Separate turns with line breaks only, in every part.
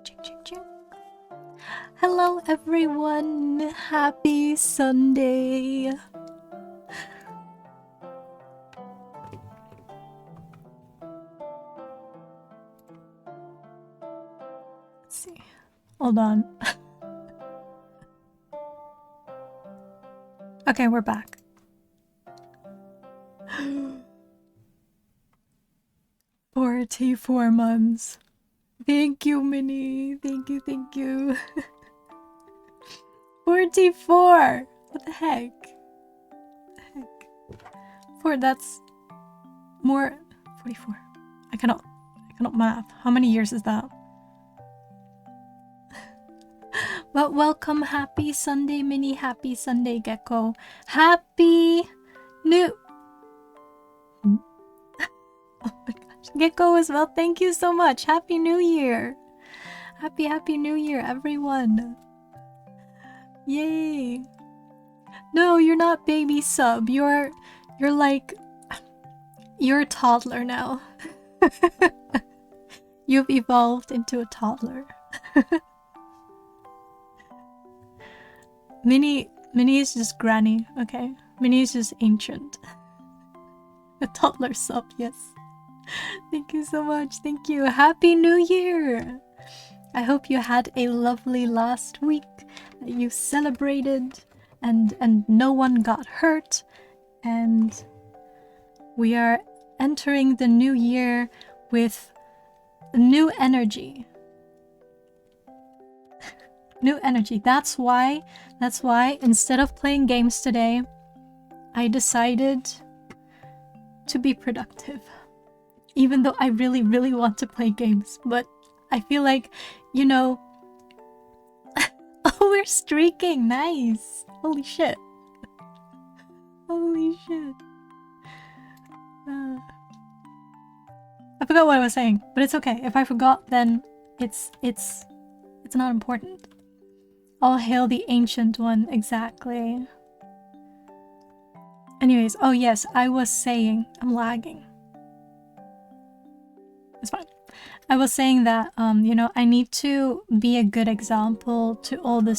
Ching, ching, ching. Hello everyone, happy Sunday. Let's see. Hold on. Okay, we're back. 44 months. Thank you, Minnie. Thank you, thank you. 44! What the heck? What the heck? 4, that's more. 44. I cannot math. How many years is that? But welcome, happy Sunday, Minnie. Happy Sunday, Gecko. Happy New. Oh my gosh, Gecko as well. Thank you so much. Happy New Year. Happy New Year, everyone. Yay. No, you're not baby sub. You're like, you're a toddler now. You've evolved into a toddler. Minnie is just granny, okay? Minnie is just ancient. A toddler sub, yes. Thank you so much. Thank you. Happy New Year. I hope you had a lovely last week, that you celebrated and no one got hurt, and we are entering the new year with new energy. New energy. That's why instead of playing games today, I decided to be productive. Even though I really want to play games, but I feel like, you know, oh, we're streaking. Nice. Holy shit. Holy shit. I forgot what I was saying, but it's okay. If I forgot, then it's not important. All hail the ancient one, exactly. Anyways, oh yes, I was saying, I'm lagging. It's fine. I was saying that, you know, I need to be a good example to all the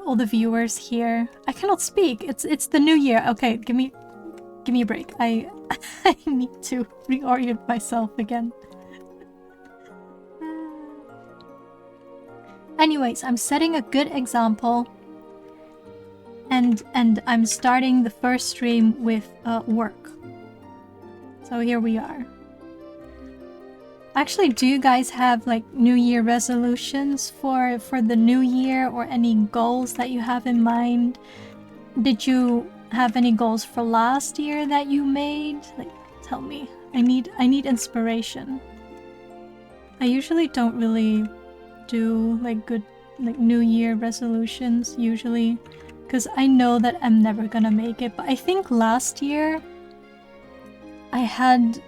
all the viewers here. I cannot speak. It's the new year. Okay, give me a break. I need to reorient myself again. Anyways, I'm setting a good example, and I'm starting the first stream with work. So here we are. Actually, do you guys have like New Year resolutions for the new year, or any goals that you have in mind? Did you have any goals for last year that you made? Like, tell me. I need inspiration. I usually don't really do like good like New Year resolutions usually, because I know that I'm never gonna make it. But I think last year I had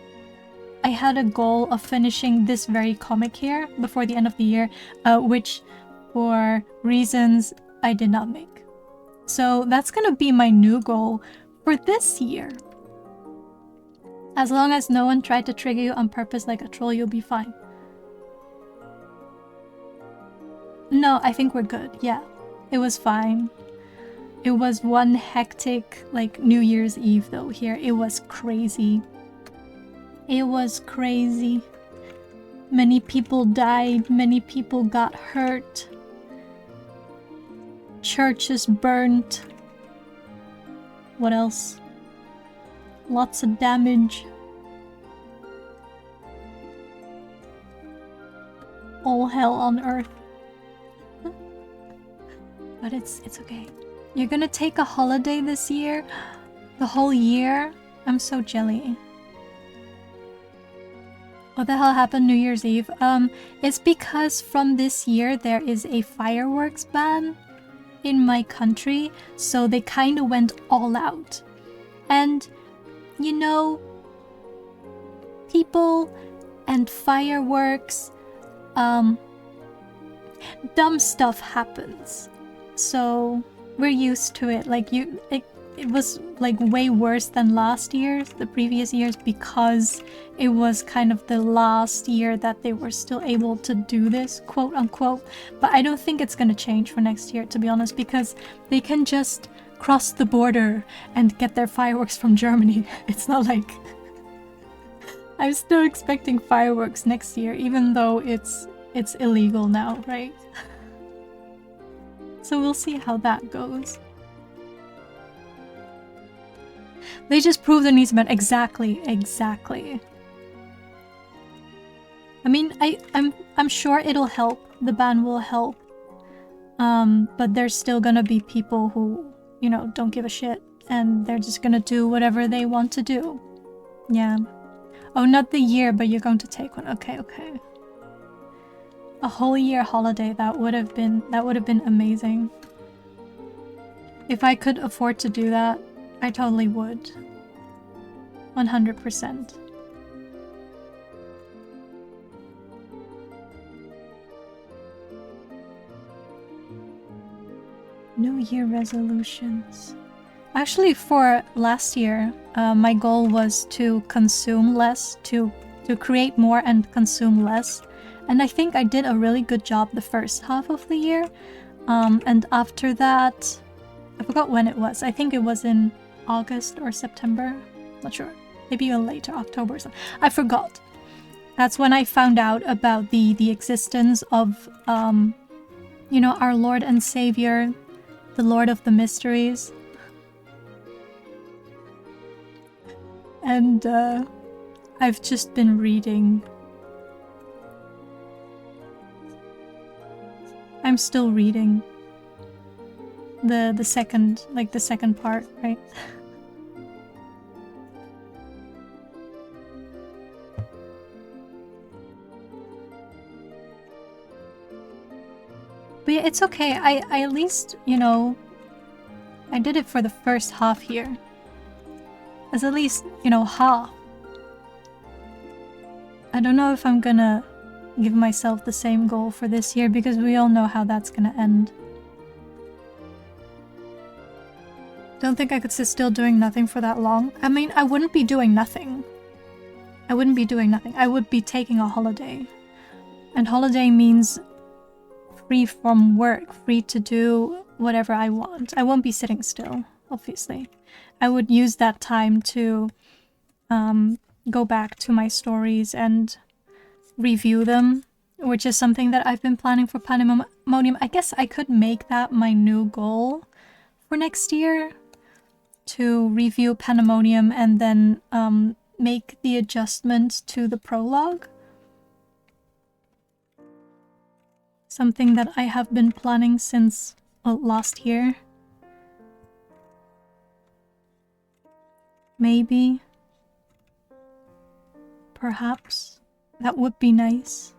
a goal of finishing this very comic here before the end of the year, which for reasons I did not make. So that's gonna be my new goal for this year. As long as no one tried to trigger you on purpose like a troll, you'll be fine. No, I think we're good. Yeah, it was fine. It was one hectic like New Year's Eve though here. It was crazy. It was crazy. Many people died, many people got hurt. Churches burnt. What else? Lots of damage. All hell on earth. But it's okay. You're gonna take a holiday this year? The whole year? I'm so jelly. What the hell happened New Year's Eve? It's because from this year there is a fireworks ban in my country, so they kind of went all out. And, you know, people and fireworks, dumb stuff happens. So we're used to it. Like, it it was like way worse than last year's, the previous years, because it was kind of the last year that they were still able to do this, quote unquote. But I don't think it's gonna change for next year, to be honest, because they can just cross the border and get their fireworks from Germany. It's not like... I'm still expecting fireworks next year, even though it's illegal now, right? So we'll see how that goes. They just proved the needs about exactly. I mean, I'm sure it'll help. The ban will help. But there's still gonna be people who, you know, don't give a shit, and they're just gonna do whatever they want to do. Yeah. Oh, not the year, but you're going to take one. Okay. A whole year holiday, that would have been amazing. If I could afford to do that, I totally would. 100%. New Year resolutions. Actually, for last year, my goal was to consume less, to create more and consume less. And I think I did a really good job the first half of the year. And after that, I forgot when it was. I think it was in August or September. Not sure. Maybe even later, October or something. I forgot. That's when I found out about the existence of, you know, our Lord and Savior, the Lord of the Mysteries. And I've just been reading. I'm still reading the second part, right? But yeah, it's okay. I at least, you know, I did it for the first half here. As at least, you know, half. I don't know if I'm gonna give myself the same goal for this year, because we all know how that's gonna end. Don't think I could sit still doing nothing for that long. I mean, I wouldn't be doing nothing. I wouldn't be doing nothing. I would be taking a holiday. And holiday means free from work, free to do whatever I want. I won't be sitting still, obviously. I would use that time to go back to my stories and review them, which is something that I've been planning for Pandemonium. I guess I could make that my new goal for next year, to review Pandemonium and then make the adjustment to the prologue. Something that I have been planning since last year. Maybe. Perhaps. That would be nice.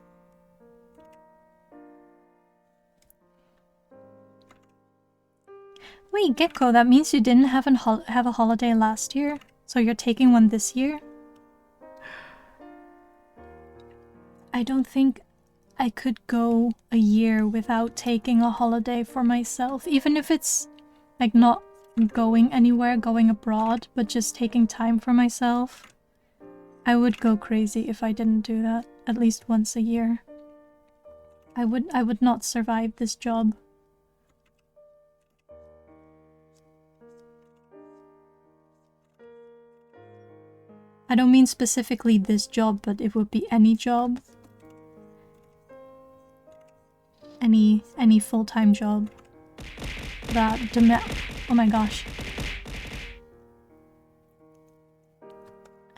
Wait, Gecko, that means you didn't have a holiday last year? So you're taking one this year? I don't think I could go a year without taking a holiday for myself, even if it's like not going anywhere, going abroad, but just taking time for myself. I would go crazy if I didn't do that at least once a year. I would not survive this job. I don't mean specifically this job, but it would be any job. Any full-time job that oh my gosh.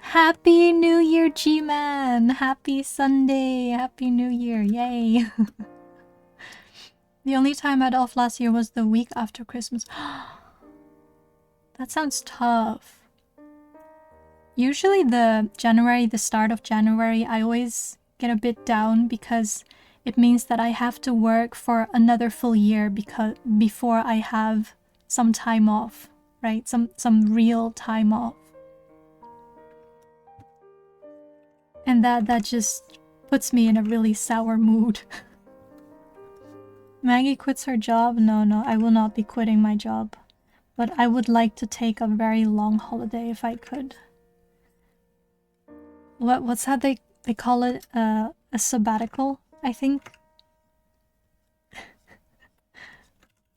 Happy New Year, G-Man! Happy Sunday! Happy New Year! Yay! The only time I had off last year was the week after Christmas. That sounds tough. Usually the start of January, I always get a bit down because it means that I have to work for another full year before I have some time off, right? Some real time off. And that just puts me in a really sour mood. Maggie quits her job? No, I will not be quitting my job. but I would like to take a very long holiday if I could. What's that they call it? A sabbatical, I think.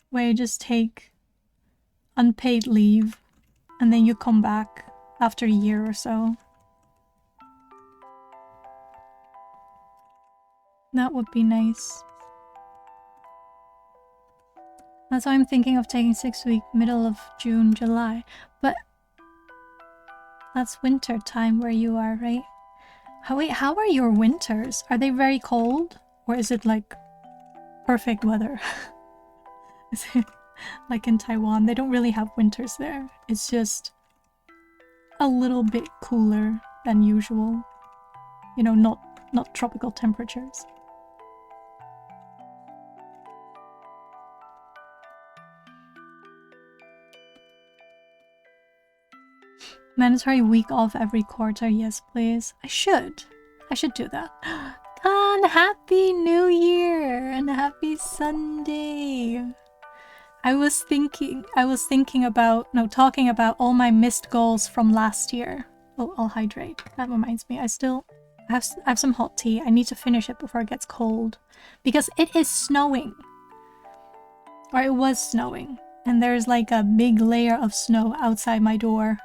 Where you just take unpaid leave and then you come back after a year or so. That would be nice. That's why I'm thinking of taking 6 weeks, middle of June, July. But that's winter time where you are, right? How are your winters? Are they very cold? Or is it like perfect weather? Is it like in Taiwan? They don't really have winters there. It's just a little bit cooler than usual. You know, not tropical temperatures. Mandatory week off every quarter, yes please. I should do that. Khan, happy new year and happy Sunday. I was thinking about, no, talking about all my missed goals from last year. Oh, I'll hydrate. That reminds me, I have some hot tea. I need to finish it before it gets cold. Because it is snowing. Or it was snowing. And there's like a big layer of snow outside my door.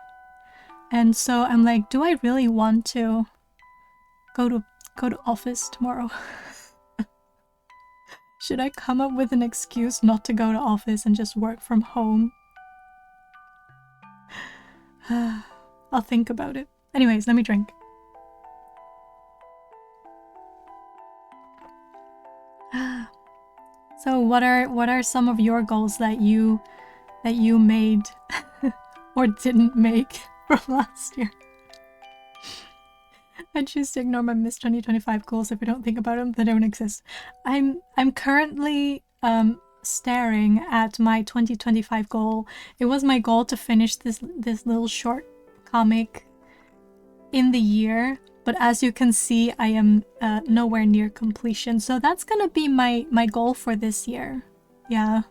And so I'm like, do I really want to go to office tomorrow? Should I come up with an excuse not to go to office and just work from home? I'll think about it. Anyways, let me drink. So what are some of your goals that you made or didn't make from last year? I choose to ignore my missed 2025 goals if I don't think about them. They don't exist. I'm currently staring at my 2025 goal. It was my goal to finish this little short comic in the year, but as you can see, I am nowhere near completion. So that's gonna be my goal for this year. Yeah.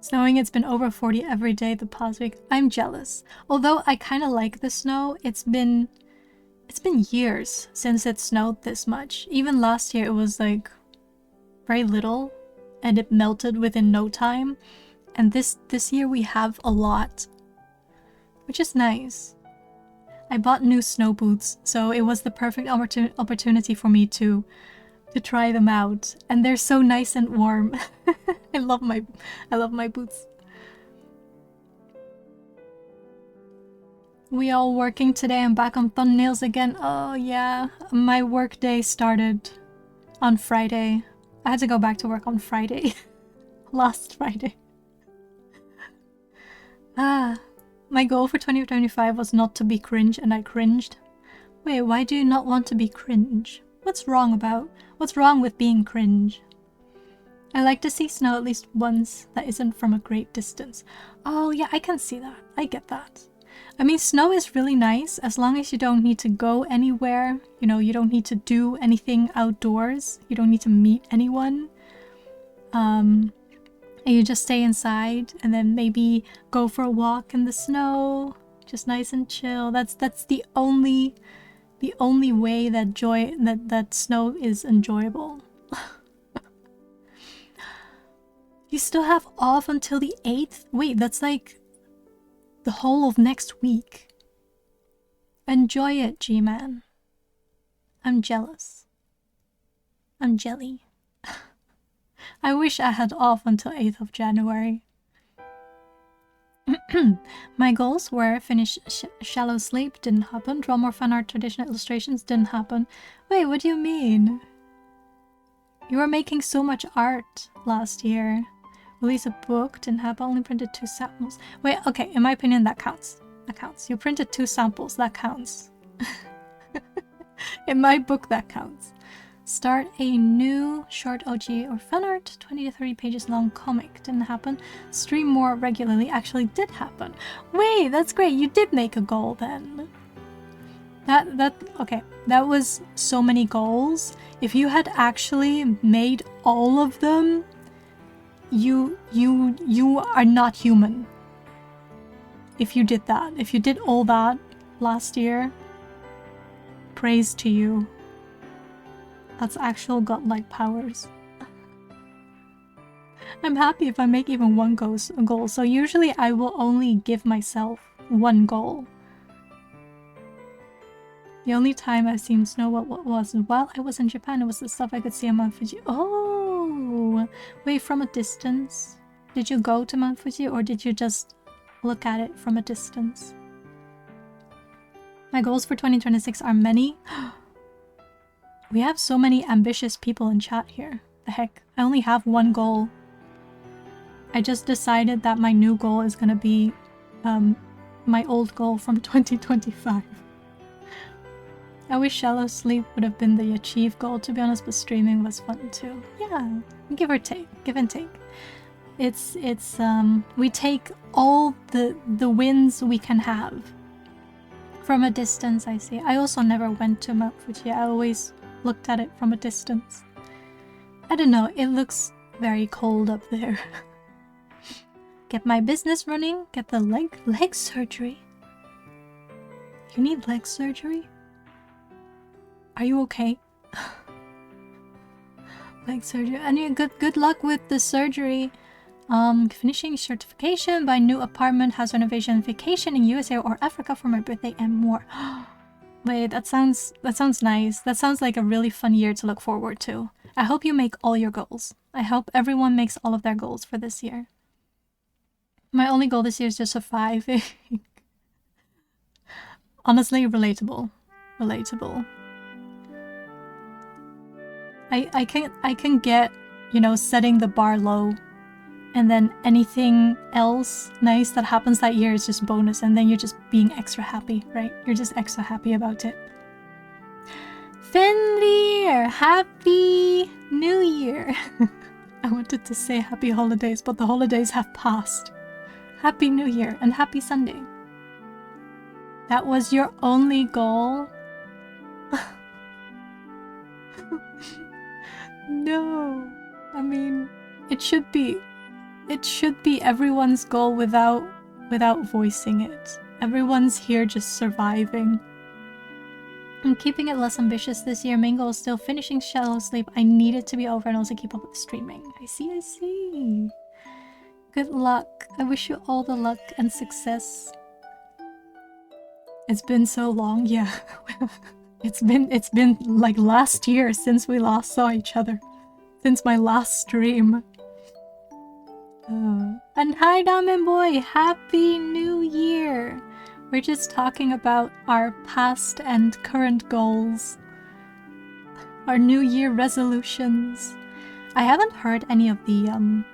Snowing, it's been over 40 every day the past week. I'm jealous. Although I kind of like the snow, it's been years since it snowed this much. Even last year it was like very little and it melted within no time. And this year we have a lot, which is nice. I bought new snow boots, so it was the perfect opportunity for me to try them out, and they're so nice and warm. I love my boots. We all working today. I'm back on thumbnails again. Oh yeah, my work day started on Friday. I had to go back to work on Friday. Last Friday. My goal for 2025 was not to be cringe, and I cringed. Wait, why do you not want to be cringe? What's wrong with being cringe? I like to see snow at least once that isn't from a great distance. Oh yeah, I can see that. I get that. I mean, snow is really nice as long as you don't need to go anywhere. You know, you don't need to do anything outdoors. You don't need to meet anyone. And you just stay inside and then maybe go for a walk in the snow. Just nice and chill. That's the only way that snow is enjoyable. You still have off until the 8th? Wait, that's like the whole of next week. Enjoy it, G-Man. I'm jealous. I'm jelly. I wish I had off until 8th of January. My goals were finish Shallow Sleep, didn't happen. Draw more fan art, traditional illustrations, didn't happen. Wait, what do you mean? You were making so much art last year. Release a book, didn't happen. Only printed 2 samples. Wait, okay, in my opinion, that counts. That counts. You printed 2 samples, that counts. In my book, that counts. Start a new short OG or fan art, 20 to 30 pages long comic. Didn't happen. Stream more regularly actually did happen. Wait, that's great. You did make a goal then. Okay. That was so many goals. If you had actually made all of them, you are not human. If you did that, if you did all that last year, praise to you. That's actual godlike powers. I'm happy if I make even one goal. So usually I will only give myself one goal. The only time I've seen snow was while I was in Japan. It was the stuff I could see on Mount Fuji. Oh, wait, from a distance? Did you go to Mount Fuji or did you just look at it from a distance? My goals for 2026 are many. We have so many ambitious people in chat here. The heck, I only have one goal. I just decided that my new goal is gonna be my old goal from 2025. I wish shallow sleep would have been the achieve goal, to be honest, but streaming was fun too. Yeah, give or take, give and take. It's we take all the wins we can have. From a distance, I see. I also never went to Mount Fuji. I always looked at it from a distance. I don't know, it looks very cold up there. Get my business running, get the leg surgery. You need leg surgery? Are you okay? Leg surgery. And good luck with the surgery. Finishing certification, buy new apartment, house renovation, vacation in USA or Africa for my birthday, and more. Wait, that sounds nice. That sounds like a really fun year to look forward to. I hope you make all your goals. I hope everyone makes all of their goals for this year. My only goal this year is just surviving. Honestly, relatable. Relatable. I can get, you know, setting the bar low, and then anything else nice that happens that year is just bonus, and then you're just being extra happy, right? You're just extra happy about it. Fenrir! Happy New Year! I wanted to say happy holidays, but the holidays have passed. Happy New Year and happy Sunday. That was your only goal? No. I mean, it should be everyone's goal without voicing it. Everyone's here just surviving. I'm keeping it less ambitious this year. Main goal is still finishing Shallow Sleep. I need it to be over and also keep up with the streaming. I see. Good luck. I wish you all the luck and success. It's been so long, yeah. It's been like last year since we last saw each other. Since my last stream. And hi Diamond Boy, Happy New Year! We're just talking about our past and current goals. Our New Year resolutions. I haven't heard any of the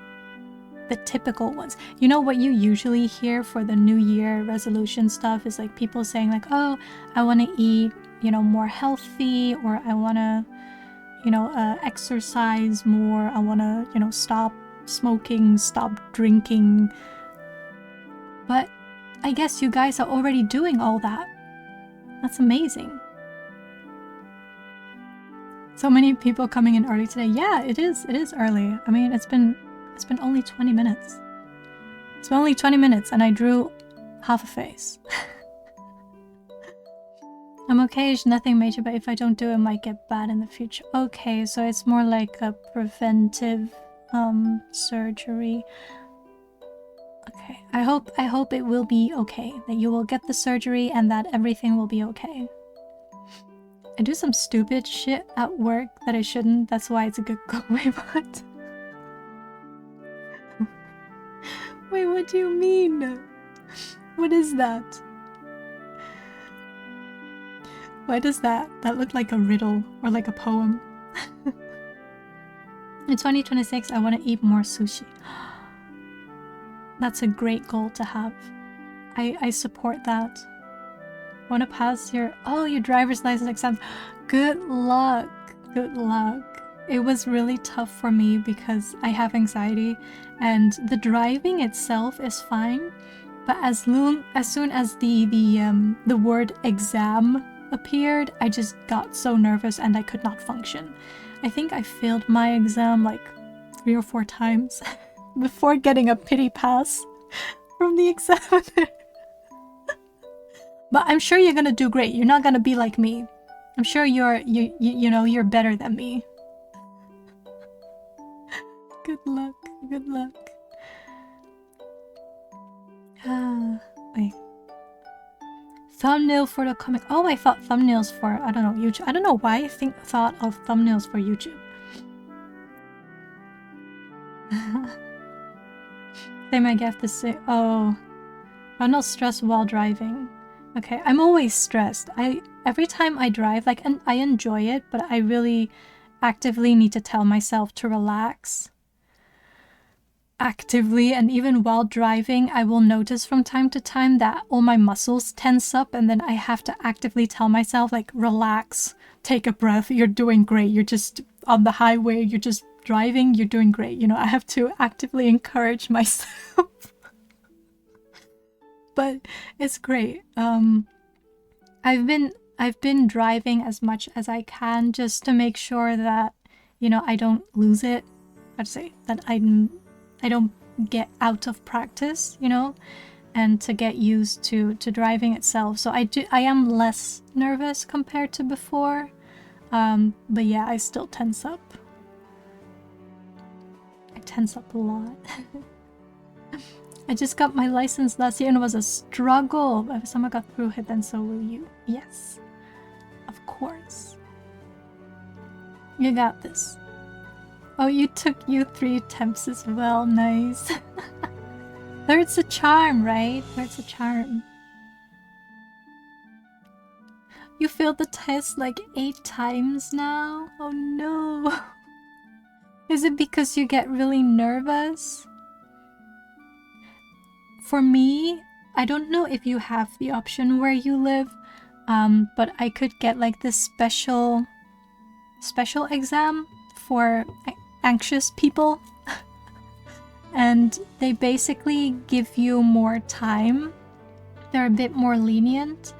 typical ones. You know what you usually hear for the New Year resolution stuff is like people saying like, oh, I want to eat, you know, more healthy, or I want to, you know, exercise more. I want to, you know, stop smoking, stop drinking. But I guess you guys are already doing all that. That's amazing. So many people coming in early today. Yeah, it is early. I mean, it's been only 20 minutes. It's been only 20 minutes and I drew half a face. I'm okay, it's nothing major, but if I don't do it, it might get bad in the future. Okay, so it's more like a preventive surgery. Okay, I hope it will be okay, that you will get the surgery and that everything will be okay. I do some stupid shit at work that I shouldn't, that's why it's a good go. Wait, what? Wait, what do you mean? What is that? Why does that look like a riddle or like a poem? In 2026, I want to eat more sushi. That's a great goal to have. I support that. Want to pass your driver's license exam. Good luck. Good luck. It was really tough for me because I have anxiety and the driving itself is fine, but as soon as the word exam appeared, I just got so nervous and I could not function. I think I failed my exam like 3 or 4 times. before getting a pity pass from the examiner. But I'm sure you're gonna do great. You're not gonna be like me. I'm sure you're better than me. Good luck. Good luck. Wait. Thumbnail for the comic. Oh, I thought thumbnails for, I don't know, YouTube. I don't know why I thought of thumbnails for YouTube. They might have to say, oh, I'm not stressed while driving. Okay, I'm always stressed. Every time I drive, like, and I enjoy it, but I really actively need to tell myself to relax. Actively, and even while driving, I will notice from time to time that all my muscles tense up, and then I have to actively tell myself, like, relax, take a breath, you're doing great, you're just on the highway, you're just driving, you're doing great. You know, I have to actively encourage myself. But it's great. I've been driving as much as I can just to make sure that, you know, I don't lose it. I'd say that I don't get out of practice, you know, and to get used to driving itself. So I am less nervous compared to before. But yeah, I still tense up. I tense up a lot. I just got my license last year and it was a struggle. If someone got through it, then so will you. Yes, of course. You got this. Oh, you took U3 attempts as well. Nice. Third's a charm, right? Third's a charm. You failed the test like 8 times now? Oh no. Is it because you get really nervous? For me, I don't know if you have the option where you live, but I could get like this special exam for anxious people. And they basically give you more time. They're a bit more lenient.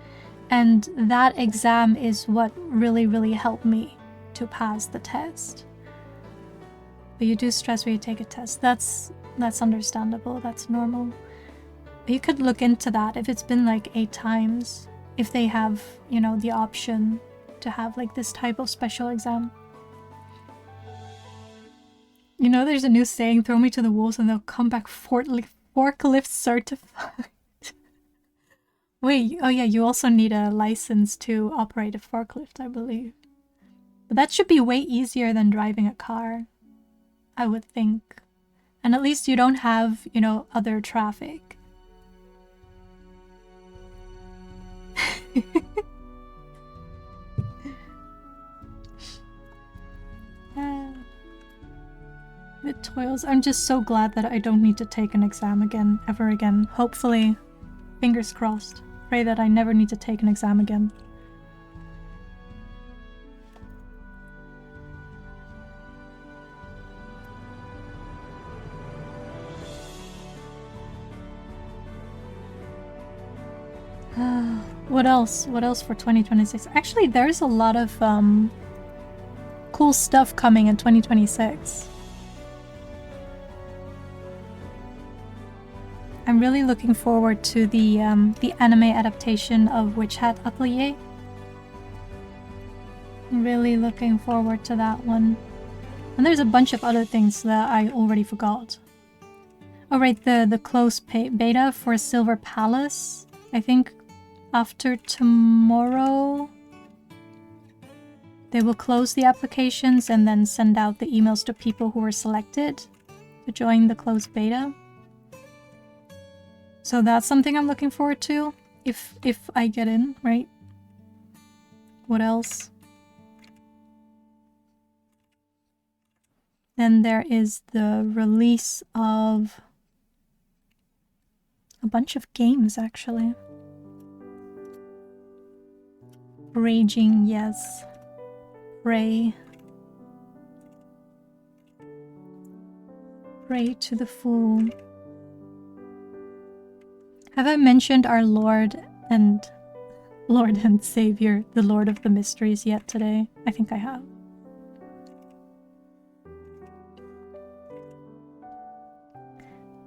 And that exam is what really helped me to pass the test. But you do stress when you take a test. That's understandable. That's normal. But you could look into that if it's been like 8 times. If they have, you know, the option to have like this type of special exam. You know, there's a new saying, throw me to the wolves and they'll come back forklift certified. Wait, oh yeah, you also need a license to operate a forklift, I believe. But that should be way easier than driving a car, I would think. And at least you don't have, you know, other traffic. It toils. I'm just so glad that I don't need to take an exam again, ever again. Hopefully, fingers crossed. Pray that I never need to take an exam again. What else? What else for 2026? Actually, there's a lot of cool stuff coming in 2026. I'm really looking forward to the anime adaptation of Witch Hat Atelier. I'm really looking forward to that one. And there's a bunch of other things that I already forgot. Oh right, the closed beta for Silver Palace. I think after tomorrow they will close the applications and then send out the emails to people who were selected to join the closed beta. So that's something I'm looking forward to, if I get in, right? What else? Then there is the release of a bunch of games, actually. Raging, yes. Pray. Pray to the Fool. Have I mentioned our Lord and Savior, the Lord of the Mysteries, yet today? I think I have.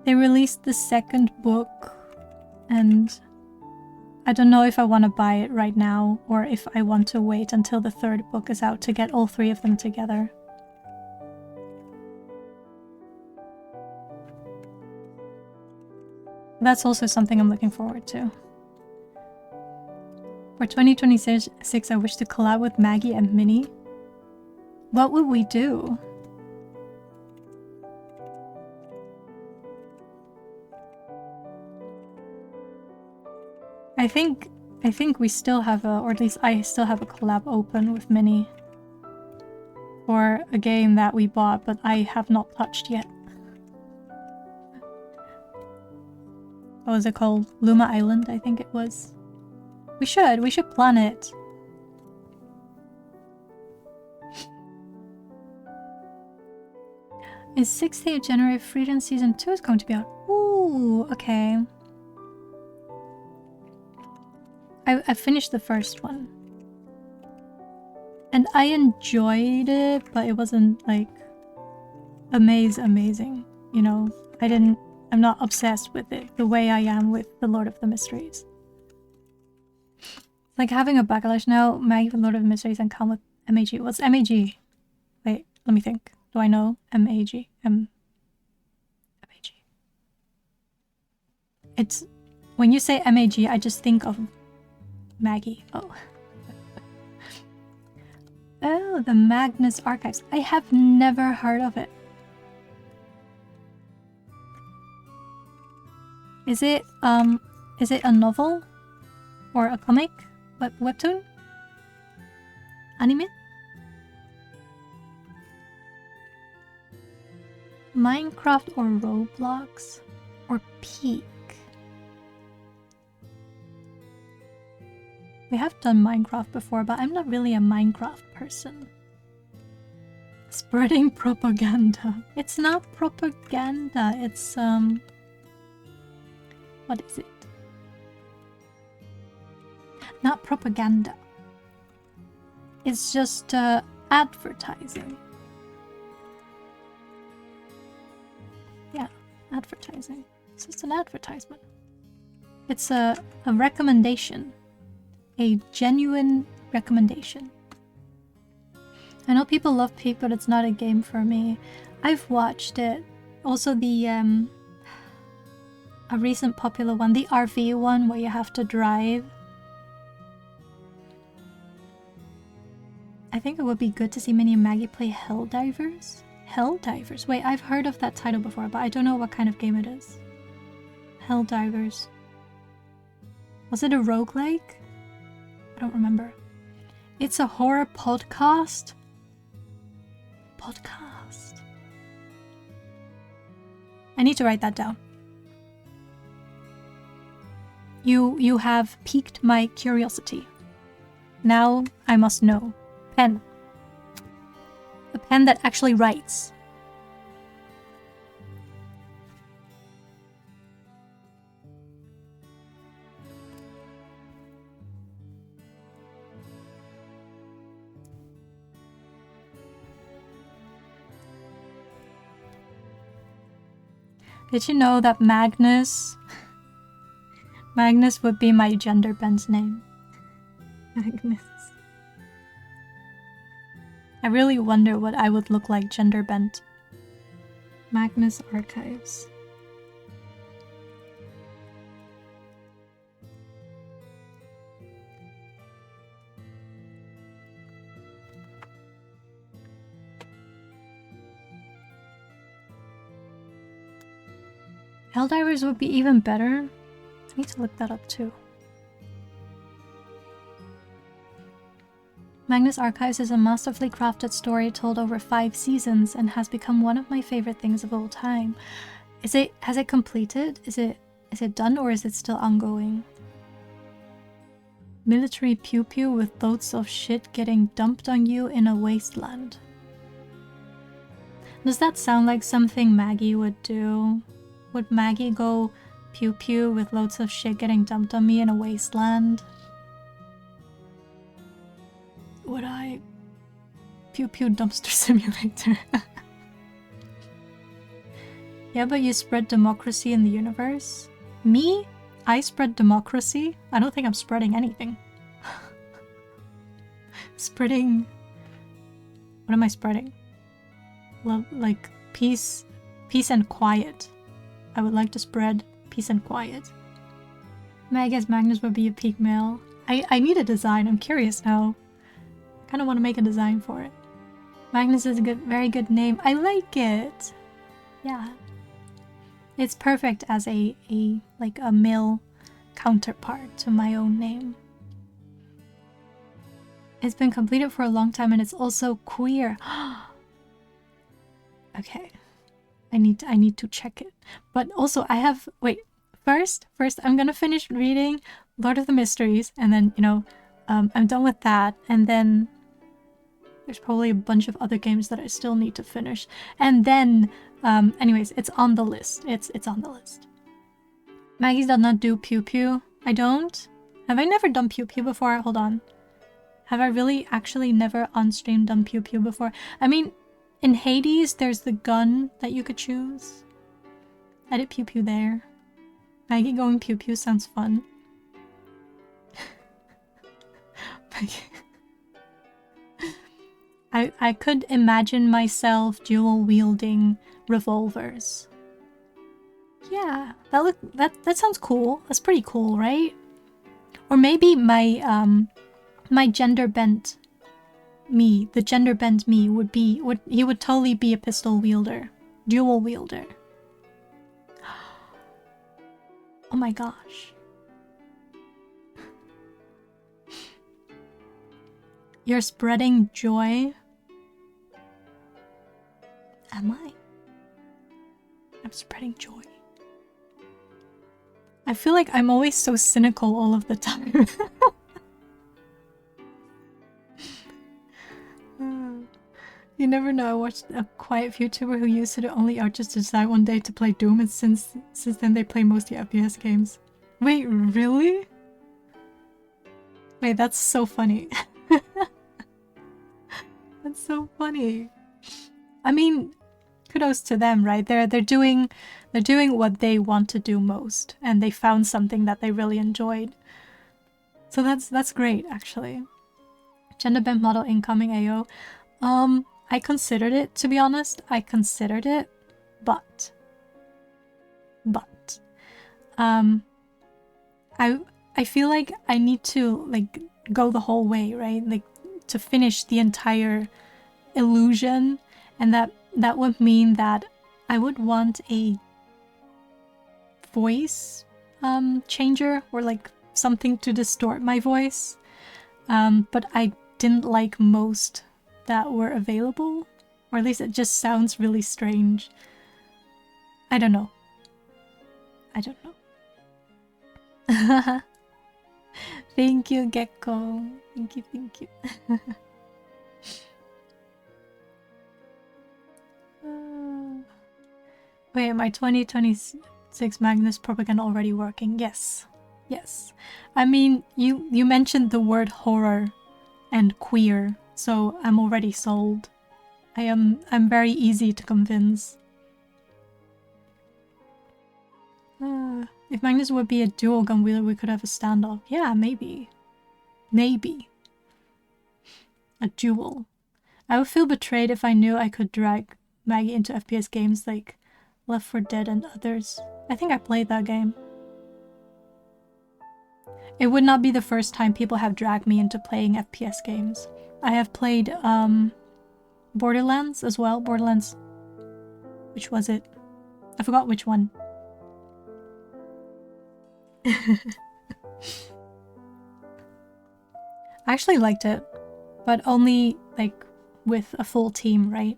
They released the second book, and I don't know if I want to buy it right now or if I want to wait until the third book is out to get all three of them together. That's also something I'm looking forward to. For 2026, I wish to collab with Maggie and Minnie. What would we do? I think we still have a, or at least I still have a collab open with Minnie for a game that we bought, but I have not touched yet. What was it called? Luma Island, I think it was. We should plan it. Is 6th day of January Freedom Season 2 is going to be out. Ooh, okay. I finished the first one. And I enjoyed it, but it wasn't like amazing. You know, I'm not obsessed with it the way I am with The Lord of the Mysteries. It's like having a backlash now, Maggie with Lord of the Mysteries and come with MAG. What's MAG? Wait, let me think. Do I know MAG? MAG. It's when you say MAG, I just think of Maggie. Oh. Oh, the Magnus Archives. I have never heard of it. Is it a novel? Or a comic? Webtoon? Anime? Minecraft or Roblox? Or Peak? We have done Minecraft before, but I'm not really a Minecraft person. Spreading propaganda. It's not propaganda, it's what is it? Not propaganda. It's just advertising. Yeah, advertising. It's just an advertisement. It's a recommendation. A genuine recommendation. I know people love Peak, but it's not a game for me. I've watched it. Also the a recent popular one, the RV one where you have to drive. I think it would be good to see Minnie and Maggie play Helldivers. Helldivers? Wait, I've heard of that title before, but I don't know what kind of game it is. Helldivers. Was it a roguelike? I don't remember. It's a horror podcast. I need to write that down. You have piqued my curiosity. Now I must know. Pen. A pen that actually writes. Did you know that Magnus would be my gender bent name? Magnus. I really wonder what I would look like gender bent. Magnus Archives. Helldivers would be even better. I need to look that up too. Magnus Archives is a masterfully crafted story told over 5 seasons and has become one of my favorite things of all time. Has it completed? Is it done or is it still ongoing? Military pew pew with loads of shit getting dumped on you in a wasteland. Does that sound like something Maggie would do? Would Maggie go pew pew with loads of shit getting dumped on me in a wasteland? Would I? Pew pew dumpster simulator. Yeah, but you spread democracy in the universe. Me? I spread democracy? I don't think I'm spreading anything. Spreading... What am I spreading? Love, like, peace and quiet. I would like to spread peace and quiet. I guess Magnus would be a peak male. I need a design. I'm curious now. I kind of want to make a design for it. Magnus is a very good name. I like it. Yeah. It's perfect as a male counterpart to my own name. It's been completed for a long time and it's also queer. Okay. I need to check it. But also I have first I'm gonna finish reading Lord of the Mysteries and then, you know, I'm done with that, and then there's probably a bunch of other games that I still need to finish. And then anyways, it's on the list. It's on the list. Maggie does not do pew pew. I don't. Have I never done pew pew before? Hold on. Have I really actually never on stream done pew pew before? I mean, in Hades, there's the gun that you could choose. I did pew pew there. Maggie going pew pew sounds fun. I could imagine myself dual wielding revolvers. Yeah, that sounds cool. That's pretty cool, right? Or maybe my my gender bent me, the gender bent me he would totally be a pistol wielder, dual wielder. Oh my gosh. You're spreading joy. Am I? I'm spreading joy. I feel like I'm always so cynical all of the time. You never know. I watched a quiet VTuber who used to do only art just to decide one day to play Doom, and since then they play mostly FPS games. Wait, really? Wait, that's so funny. That's so funny. I mean, kudos to them, right? They're doing what they want to do most, and they found something that they really enjoyed. So that's great, actually. Gender bent model incoming AO. I considered it, to be honest. I considered it, but I feel like I need to like go the whole way, right? Like to finish the entire illusion, and that would mean that I would want a voice changer, or like something to distort my voice. But I didn't like most that were available, or at least it just sounds really strange. I don't know. I don't know. Thank you, Gecko. Thank you, thank you. Wait, my 2026 Magnus propaganda already working? Yes. Yes. I mean, you mentioned the word horror and queer, so I'm already sold. I'm very easy to convince. If Magnus would be a dual gun wielder, we could have a standoff. Yeah, maybe. Maybe. A duel. I would feel betrayed if I knew I could drag Maggie into FPS games like Left 4 Dead and others. I think I played that game. It would not be the first time people have dragged me into playing FPS games. I have played Borderlands as well. Borderlands... Which was it? I forgot which one. I actually liked it, but only like with a full team, right?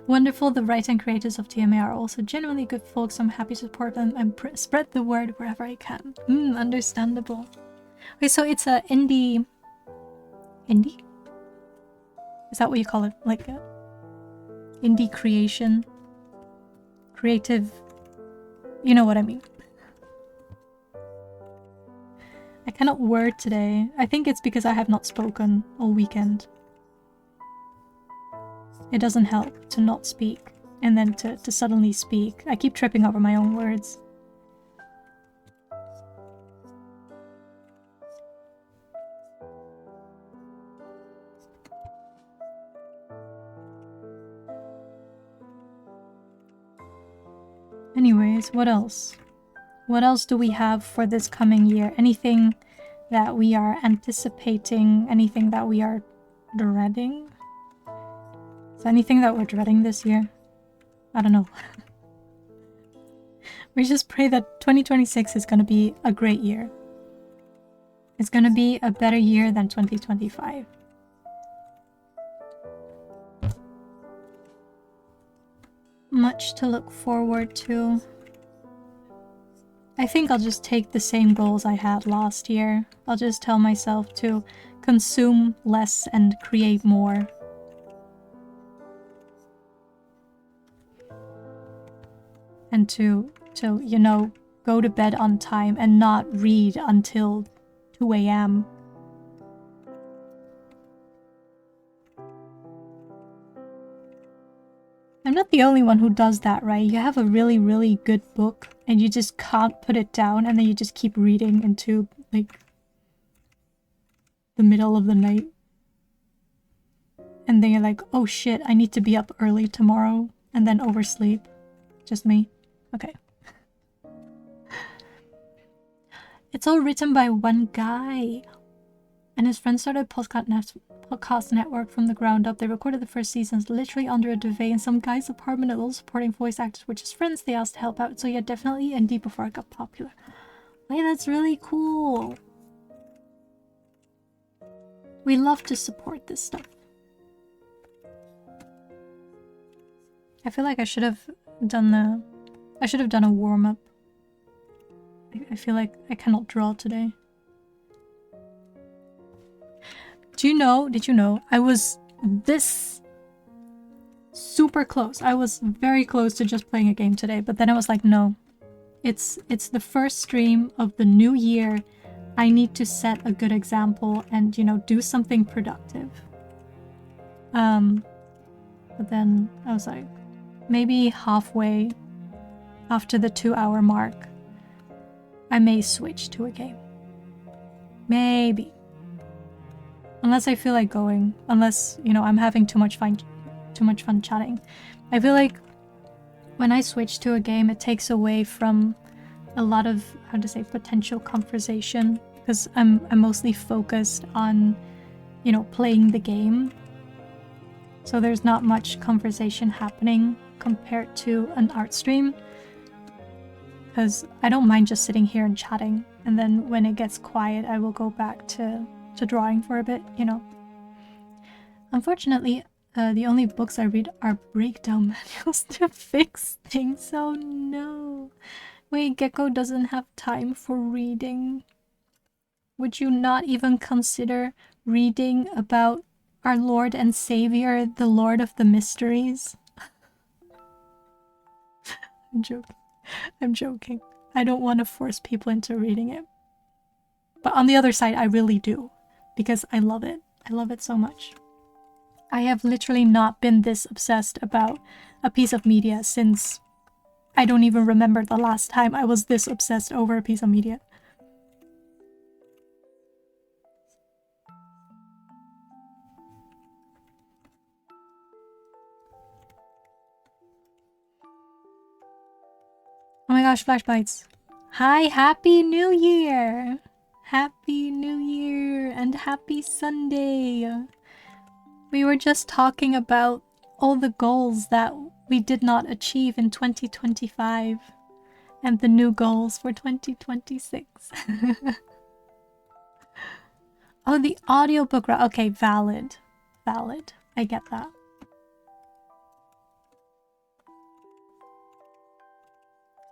Wonderful, the writers and creators of TMA are also genuinely good folks. I'm happy to support them and spread the word wherever I can. Understandable. Wait, so it's a indie? Is that what you call it? Like a indie creation? Creative... You know what I mean. I cannot word today. I think it's because I have not spoken all weekend. It doesn't help to not speak and then to suddenly speak. I keep tripping over my own words. Anyways, what else? What else do we have for this coming year? Anything that we are anticipating? Anything that we are dreading? Is there anything that we're dreading this year? I don't know. We just pray that 2026 is going to be a great year. It's going to be a better year than 2025. Much to look forward to. I think I'll just take the same goals I had last year. I'll just tell myself to consume less and create more. And to you know, go to bed on time and not read until 2 a.m. I'm not the only one who does that, right? You have a really, really good book and you just can't put it down and then you just keep reading into, like, the middle of the night. And then you're like, oh shit, I need to be up early tomorrow, and then oversleep. Just me? Okay. It's all written by one guy. And his friends started a podcast network from the ground up. They recorded the first seasons literally under a duvet in some guy's apartment, and all supporting voice actors were just friends they asked to help out. So yeah, definitely indie before it got popular. Wait, that's really cool. We love to support this stuff. I feel like I should have done a warm-up. I feel like I cannot draw today. Did you know, I was this super close. I was very close to just playing a game today, but then I was like, no. It's the first stream of the new year. I need to set a good example and, you know, do something productive. But then I was like, maybe halfway after the 2-hour mark, I may switch to a game. Maybe. Unless I feel like going. Unless, you know, I'm having too much fun chatting. I feel like when I switch to a game, it takes away from a lot of, how to say, potential conversation. Because I'm mostly focused on, you know, playing the game. So there's not much conversation happening compared to an art stream. Because I don't mind just sitting here and chatting. And then when it gets quiet, I will go back to drawing for a bit, you know. Unfortunately, the only books I read are breakdown manuals to fix things. Oh no. Wait, Gecko doesn't have time for reading. Would you not even consider reading about our Lord and Savior, the Lord of the Mysteries? I'm joking. I'm joking. I don't want to force people into reading it. But on the other side, I really do. Because I love it. I love it so much. I have literally not been this obsessed about a piece of media since I don't even remember the last time I was this obsessed over a piece of media. Oh my gosh, Flash Bites. Hi, Happy New Year! Happy New Year and happy Sunday! We were just talking about all the goals that we did not achieve in 2025 and the new goals for 2026. Oh, the audiobook. Okay, valid. Valid. I get that.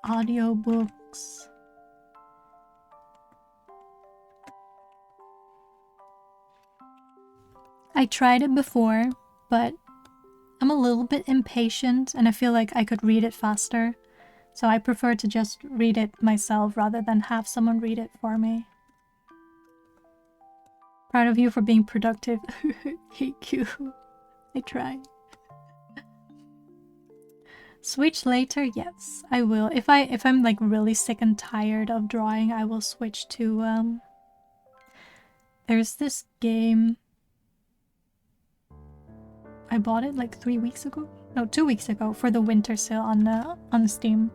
Audiobooks. I tried it before, but I'm a little bit impatient and I feel like I could read it faster. So I prefer to just read it myself rather than have someone read it for me. Proud of you for being productive. Thank you. I try. Switch later, yes, I will. If I'm like really sick and tired of drawing, I will switch to there's this game. I bought it like 3 weeks ago. No, 2 weeks ago for the winter sale on Steam.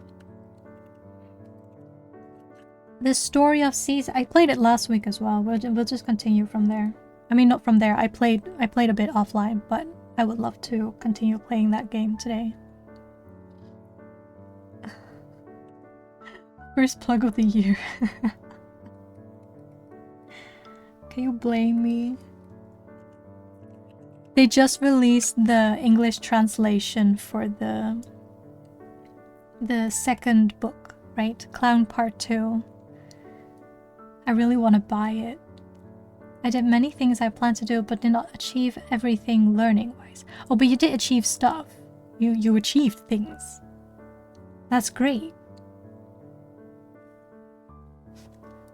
The Story of Seas. I played it last week as well. We'll just continue from there. I mean, not from there. I played a bit offline, but I would love to continue playing that game today. First plug of the year. Can you blame me? They just released the English translation for the second book, right? Clown Part 2. I really want to buy it. I did many things I planned to do, but did not achieve everything learning-wise. Oh, but you did achieve stuff. You achieved things. That's great.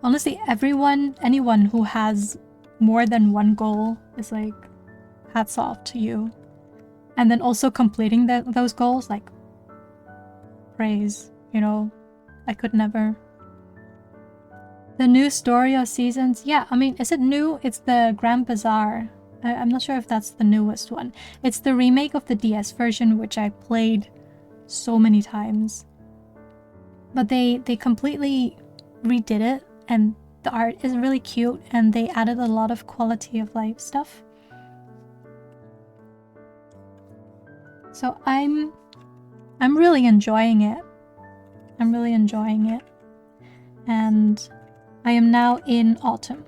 Honestly, anyone who has more than one goal is like, hats off to you. And then also completing those goals, like, praise, you know, I could never. The new Story of Seasons, yeah, I mean, is it new? It's the Grand Bazaar. I'm not sure if that's the newest one. It's the remake of the DS version, which I played so many times. But they completely redid it, and the art is really cute, and they added a lot of quality of life stuff. So I'm really enjoying it. I'm really enjoying it. And I am now in autumn.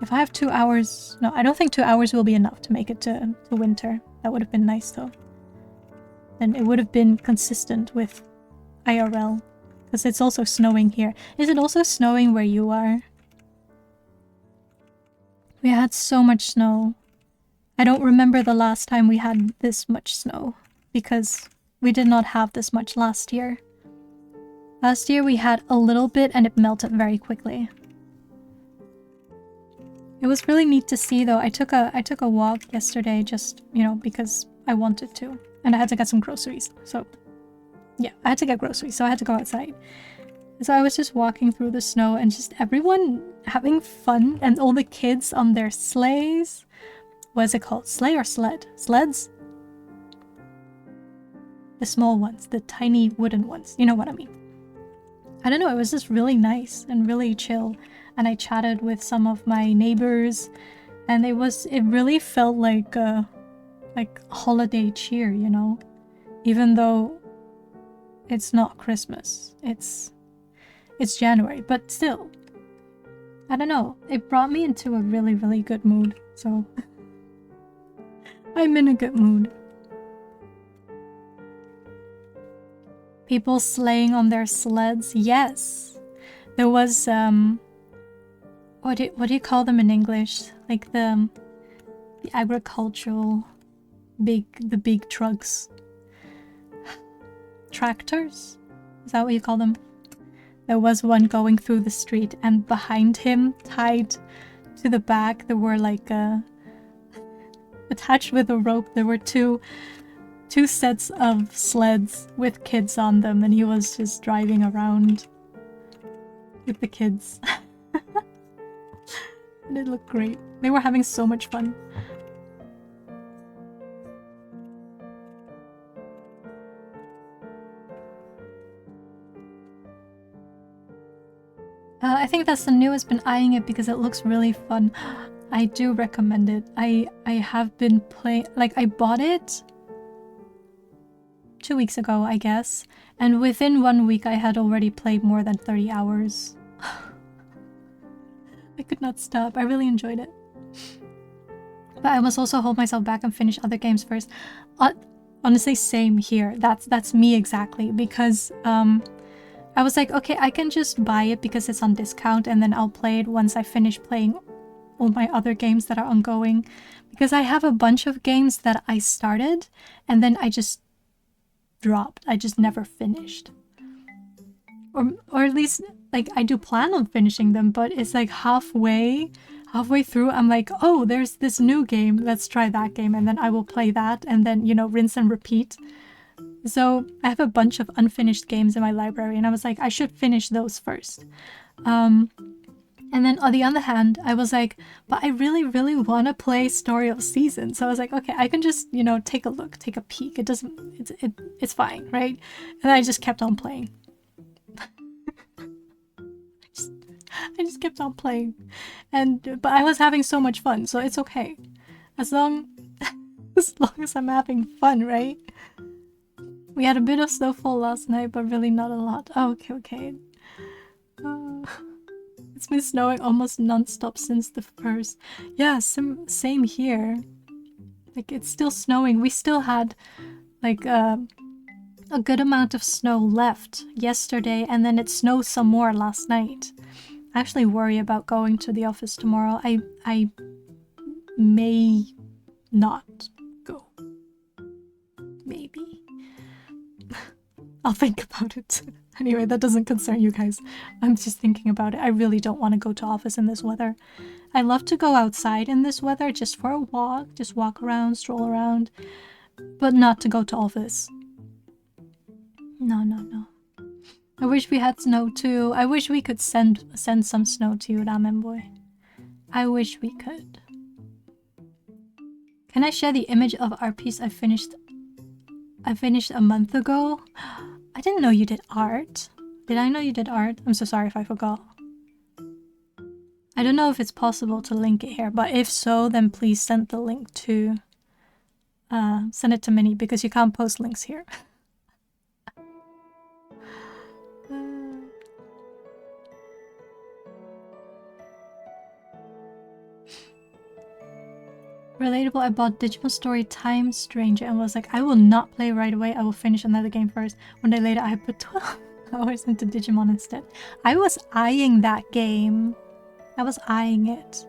If I have 2 hours... No, I don't think 2 hours will be enough to make it to winter. That would have been nice though. And it would have been consistent with IRL. Because it's also snowing here. Is it also snowing where you are? We had so much snow. I don't remember the last time we had this much snow. Because we did not have this much last year. Last year we had a little bit and it melted very quickly. It was really neat to see though. I took a walk yesterday just, you know, because I wanted to. And I had to get some groceries. So yeah, I had to get groceries, so I had to go outside. So I was just walking through the snow and just everyone having fun, and all the kids on their sleighs. What is it called? Sleigh or sled? Sleds? The small ones, the tiny wooden ones. You know what I mean. I don't know, it was just really nice and really chill. And I chatted with some of my neighbors, and it really felt like holiday cheer, you know? Even though it's not Christmas. It's January, but still. I don't know. It brought me into a really, really good mood. So I'm in a good mood. People sleighing on their sleds. Yes. There was what do you call them in English? Like the agricultural the big trucks. Tractors? Is that what you call them? There was one going through the street, and behind him, tied to the back, there were like attached with a rope, there were two sets of sleds with kids on them, and he was just driving around with the kids. And it looked great. They were having so much fun. I think that's the newest. Been eyeing it because it looks really fun. I do recommend it. I have been playing, like, I bought it 2 weeks ago, I guess, and within 1 week I had already played more than 30 hours. I could not stop. I really enjoyed it. But I must also hold myself back and finish other games first. Honestly, same here. That's me exactly, because I was like, okay, I can just buy it because it's on discount, and then I'll play it once I finish playing all my other games that are ongoing. Because I have a bunch of games that I started, and then I just dropped. I just never finished. Or at least, like, I do plan on finishing them, but it's like halfway through, I'm like, oh, there's this new game, let's try that game, and then I will play that, and then, you know, rinse and repeat. So I have a bunch of unfinished games in my library, and I was like, I should finish those first. And then on the other hand, I was like, but I really, really want to play Story of Seasons. So I was like, okay, I can just, you know, take a look, take a peek. It doesn't, it's fine, right? And I just kept on playing. I just kept on playing. But I was having so much fun, so it's okay. As long as I'm having fun, right? We had a bit of snowfall last night, but really not a lot. Oh, okay. It's been snowing almost non-stop since the first. Yeah, same here. Like, it's still snowing. We still had, like, a good amount of snow left yesterday, and then it snowed some more last night. I actually worry about going to the office tomorrow. I may not go. Maybe. I'll think about it. Anyway, that doesn't concern you guys. I'm just thinking about it. I really don't want to go to office in this weather. I love to go outside in this weather just for a walk, just walk around, stroll around, but not to go to office. No. I wish we had snow too. I wish we could send some snow to you, Ramen Boy. I wish we could. Can I share the image of our piece I finished a month ago? I didn't know you did art. Did I know you did art? I'm so sorry if I forgot. I don't know if it's possible to link it here, but if so, then please send the link to... send it to Minnie, because you can't post links here. Relatable, I bought Digimon Story Time Stranger and was like, I will not play right away, I will finish another game first. One day later, I put 12 hours into Digimon instead. I was eyeing that game. I was eyeing it.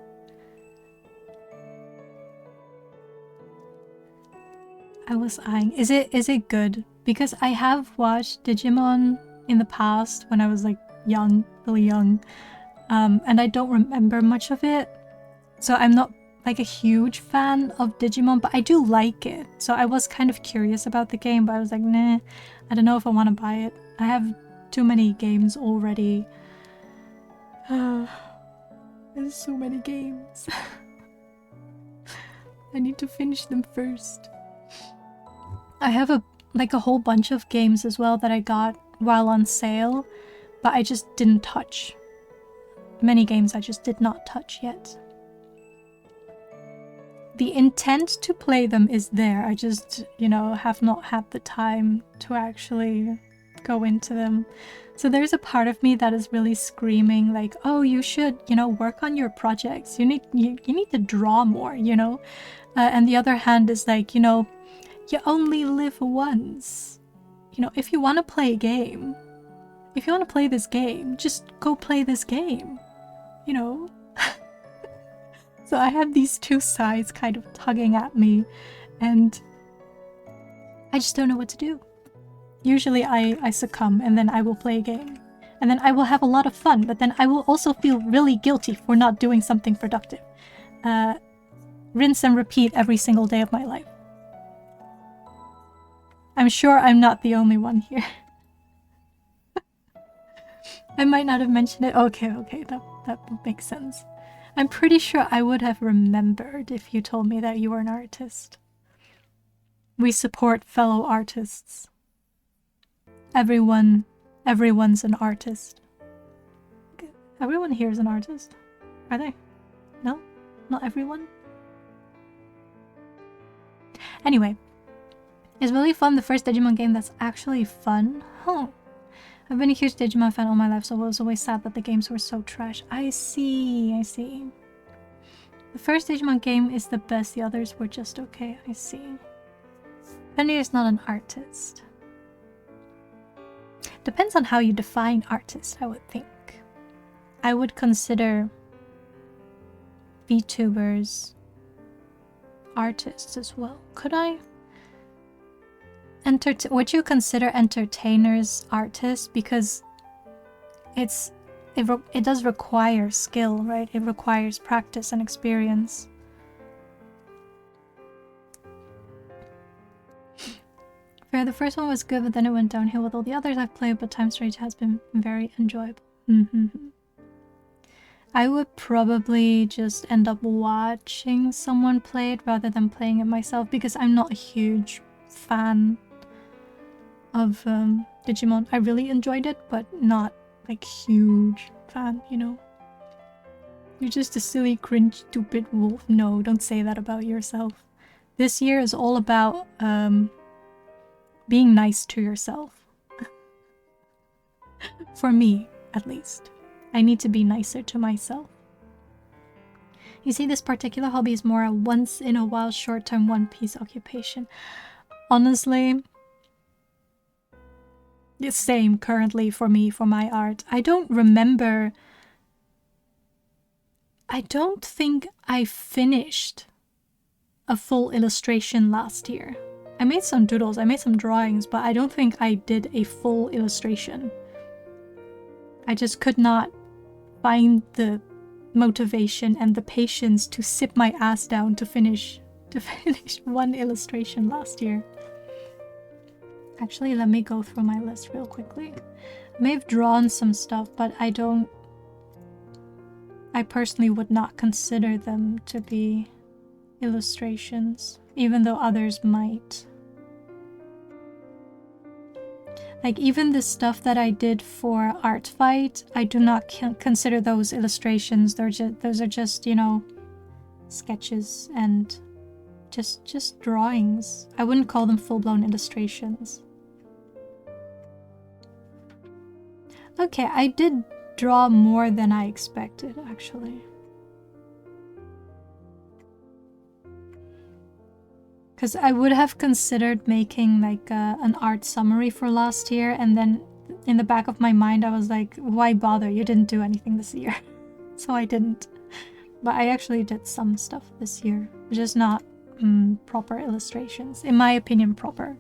Is it good? Because I have watched Digimon in the past when I was like young, really young. And I don't remember much of it. So I'm not like a huge fan of Digimon, but I do like it. So I was kind of curious about the game, but I was like, nah, I don't know if I want to buy it. I have too many games already. There's so many games. I need to finish them first. I have a whole bunch of games as well that I got while on sale, but I just didn't touch. Many games I just did not touch yet. The intent to play them is there. I just, you know, have not had the time to actually go into them. So there's a part of me that is really screaming like, oh, you should, you know, work on your projects. You need to draw more, you know? And the other hand is like, you know, you only live once. You know, if you want to play a game, if you want to play this game, just go play this game, you know? So I have these two sides kind of tugging at me, and I just don't know what to do. Usually I succumb, and then I will play a game. And then I will have a lot of fun, but then I will also feel really guilty for not doing something productive. Rinse and repeat every single day of my life. I'm sure I'm not the only one here. I might not have mentioned it. Okay, that makes sense. I'm pretty sure I would have remembered if you told me that you were an artist. We support fellow artists. Everyone's an artist. Everyone here is an artist. Are they? No? Not everyone? Anyway. It's really fun, the first Digimon game that's actually fun. Huh. I've been a huge Digimon fan all my life, so I was always sad that the games were so trash. I see. The first Digimon game is the best, the others were just okay. I see. Penny is not an artist. Depends on how you define artist, I would think. I would consider VTubers artists as well. Could I? Would you consider entertainers artists? Because it does require skill, right? It requires practice and experience. fair, the first one was good, but then it went downhill with all the others I've played, but Time Strange has been very enjoyable. I would probably just end up watching someone play it rather than playing it myself, because I'm not a huge fan of Digimon. I really enjoyed it, but not like huge fan, you know? You're just a silly, cringe, stupid wolf. No, don't say that about yourself. This year is all about being nice to yourself. For me, at least. I need to be nicer to myself. You see, this particular hobby is more a once-in-a-while short-term one-piece occupation. Honestly, the same currently for me, for my art. I don't remember... I don't think I finished a full illustration last year. I made some doodles, I made some drawings, but I don't think I did a full illustration. I just could not find the motivation and the patience to sit my ass down to finish one illustration last year. Actually, let me go through my list real quickly. I may have drawn some stuff, but I personally would not consider them to be illustrations, even though others might. Like, even the stuff that I did for Art Fight, I do not consider those illustrations. Those are just, you know, sketches and just drawings. I wouldn't call them full-blown illustrations. Okay, I did draw more than I expected, actually. Because I would have considered making like an art summary for last year, and then in the back of my mind I was like, why bother? You didn't do anything this year. So I didn't. But I actually did some stuff this year, just not proper illustrations. In my opinion, proper.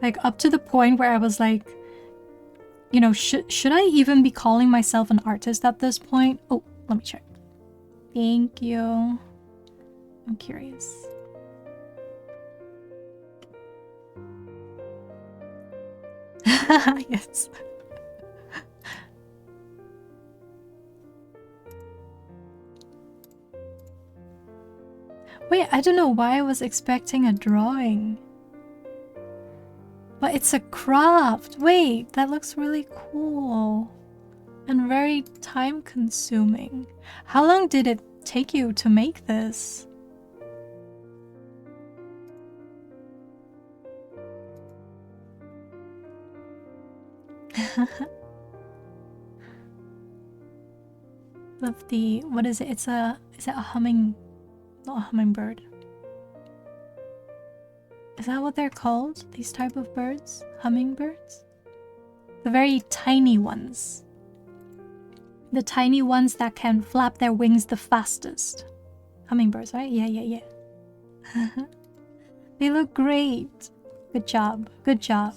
Like, up to the point where I was like, you know, should I even be calling myself an artist at this point? Oh, let me check. Thank you. I'm curious. Yes. Wait, I don't know why I was expecting a drawing. But it's a craft. Wait, that looks really cool. And very time consuming. How long did it take you to make this? Love the, what is it? Is it a humming, not a hummingbird? Is that what they're called? These type of birds? Hummingbirds? The very tiny ones. The tiny ones that can flap their wings the fastest. Hummingbirds, right? Yeah. They look great. Good job. Good job.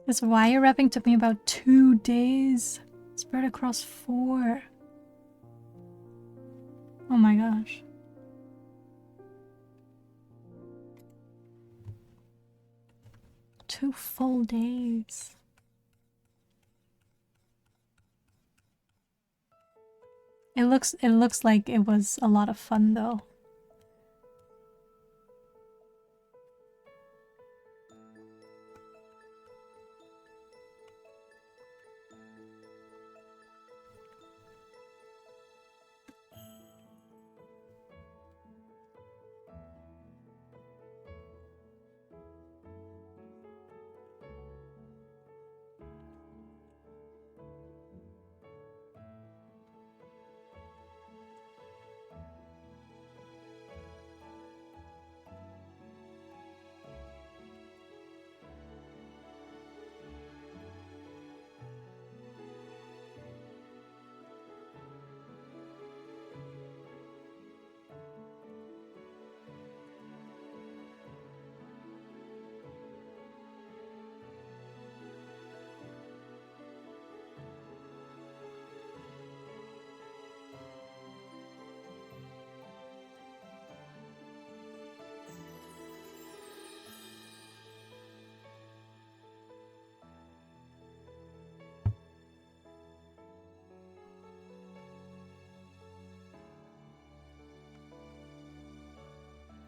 This wire wrapping took me about 2 days. Spread across 4. Oh my gosh. Two full days. It looks like it was a lot of fun though.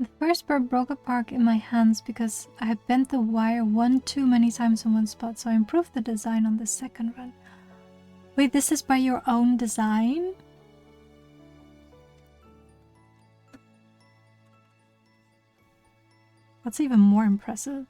The first bird broke apart in my hands because I had bent the wire one too many times in one spot, so I improved the design on the second run. Wait, this is by your own design? That's even more impressive.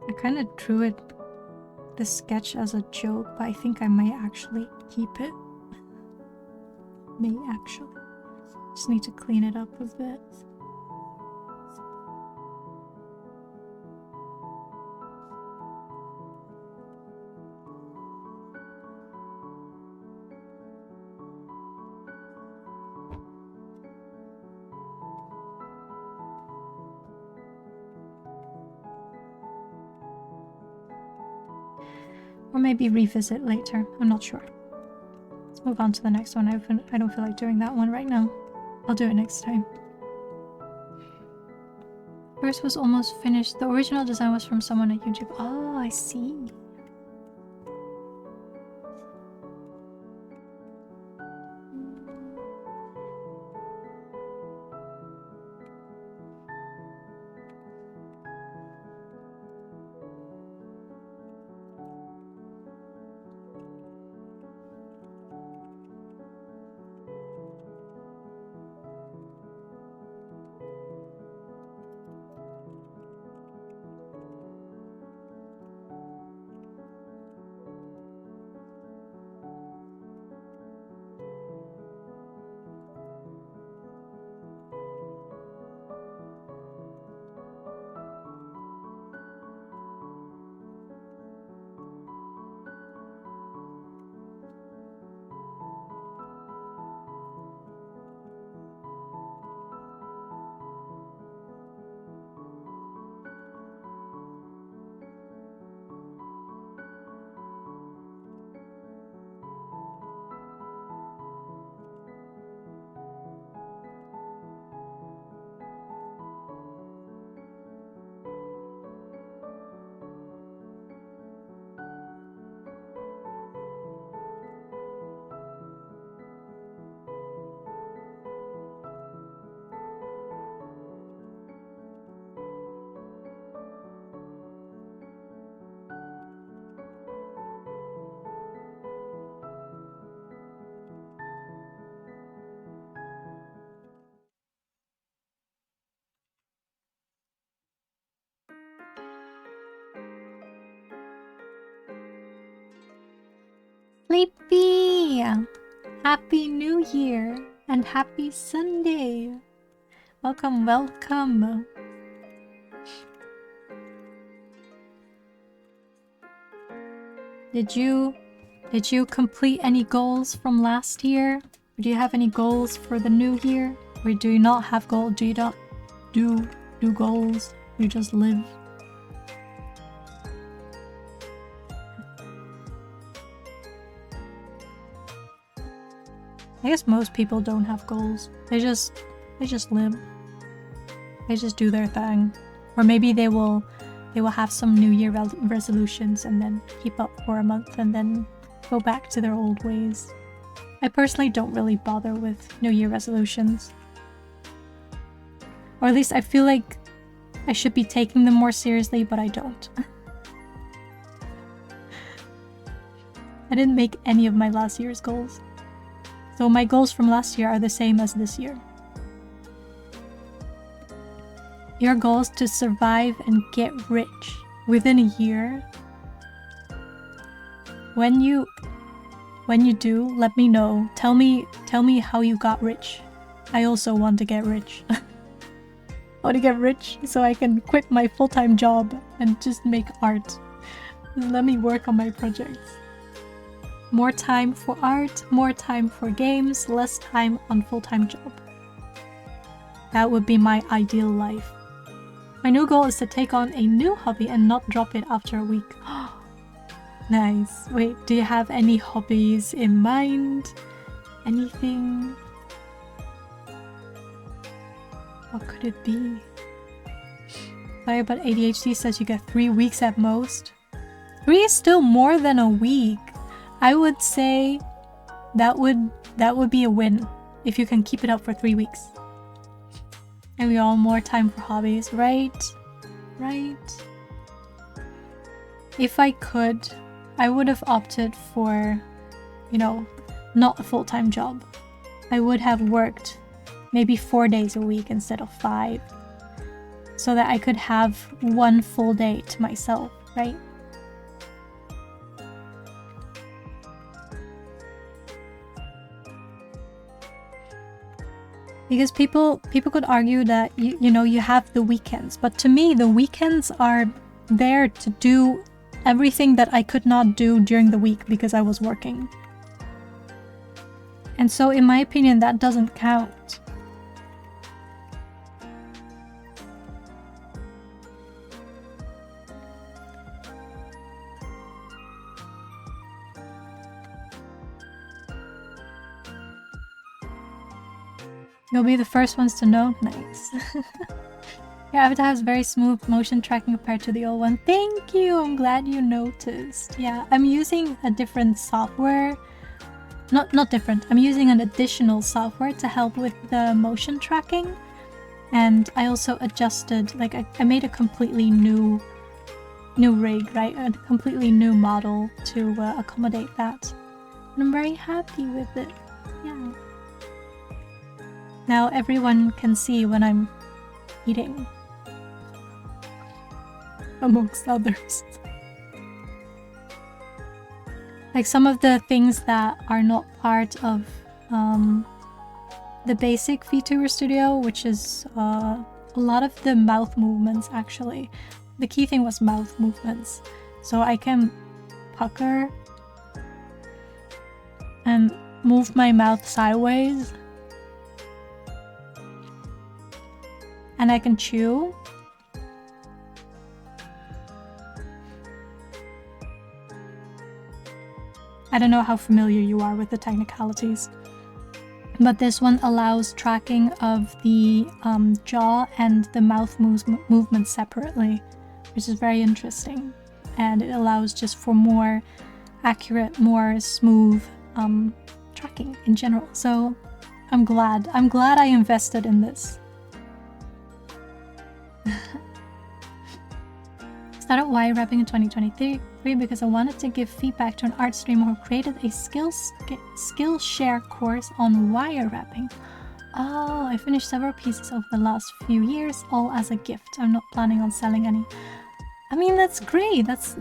I kind of drew this sketch as a joke, but I think I might actually keep it. May actually. Just need to clean it up a bit. Or maybe revisit later. I'm not sure. Let's move on to the next one. I don't feel like doing that one right now. I'll do it next time. First was almost finished. The original design was from someone at YouTube. Oh, I see. Sleepy! Happy New Year and happy Sunday! Welcome, welcome! Did you complete any goals from last year? Or do you have any goals for the new year? Or do you not have goals? Do you not do goals? You just live? I guess most people don't have goals. They just live. They just do their thing. Or maybe they will have some New Year resolutions and then keep up for a month and then go back to their old ways. I personally don't really bother with New Year resolutions. Or at least I feel like I should be taking them more seriously, but I don't. I didn't make any of my last year's goals. So my goals from last year are the same as this year. Your goal is to survive and get rich within a year. When you do, let me know. Tell me how you got rich. I also want to get rich. I want to get rich so I can quit my full-time job and just make art. Let me work on my projects. More time for art, more time for games, less time on full-time job. That would be my ideal life. My new goal is to take on a new hobby and not drop it after a week. Nice. Wait, do you have any hobbies in mind? Anything? What could it be? Sorry, but ADHD says you get 3 weeks at most. 3 is still more than a week. I would say that would be a win if you can keep it up for 3 weeks. And we all more time for hobbies, right? Right. If I could, I would have opted for, you know, not a full-time job. I would have worked maybe 4 days a week instead of 5, so that I could have 1 full day to myself, right? Because people could argue that you know you have the weekends, but to me the weekends are there to do everything that I could not do during the week because I was working. And so in my opinion that doesn't count. You'll be the first ones to know. Nice. Your avatar has very smooth motion tracking compared to the old one. Thank you! I'm glad you noticed. Yeah, I'm using a different software. Not different. I'm using an additional software to help with the motion tracking. And I also adjusted, like I made a completely new rig, right? A completely new model to accommodate that. And I'm very happy with it. Yeah. Now everyone can see when I'm eating. Amongst others. Like some of the things that are not part of the basic VTuber studio, which is a lot of the mouth movements actually. The key thing was mouth movements. So I can pucker and move my mouth sideways. And I can chew. I don't know how familiar you are with the technicalities, but this one allows tracking of the jaw and the mouth movements separately, which is very interesting. And it allows just for more accurate, more smooth tracking in general. So I'm glad I invested in this. Started wire wrapping in 2023 because I wanted to give feedback to an art streamer who created a skill share course on wire wrapping. Oh, I finished several pieces over the last few years, all as a gift. I'm not planning on selling any. I mean, that's great. That's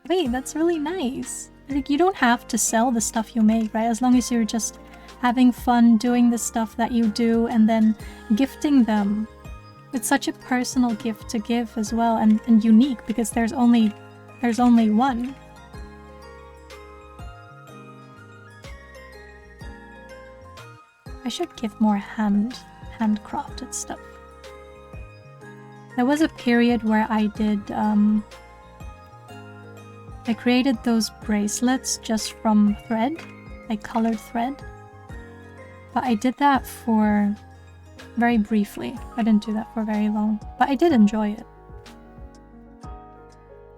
really nice. Like, you don't have to sell the stuff you make, right? As long as you're just having fun doing the stuff that you do and then gifting them. It's such a personal gift to give as well, and unique because there's only one. I should give more handcrafted stuff. There was a period where I did I created those bracelets just from thread, like colored thread. But I did that for very briefly. I didn't do that for very long, but I did enjoy it.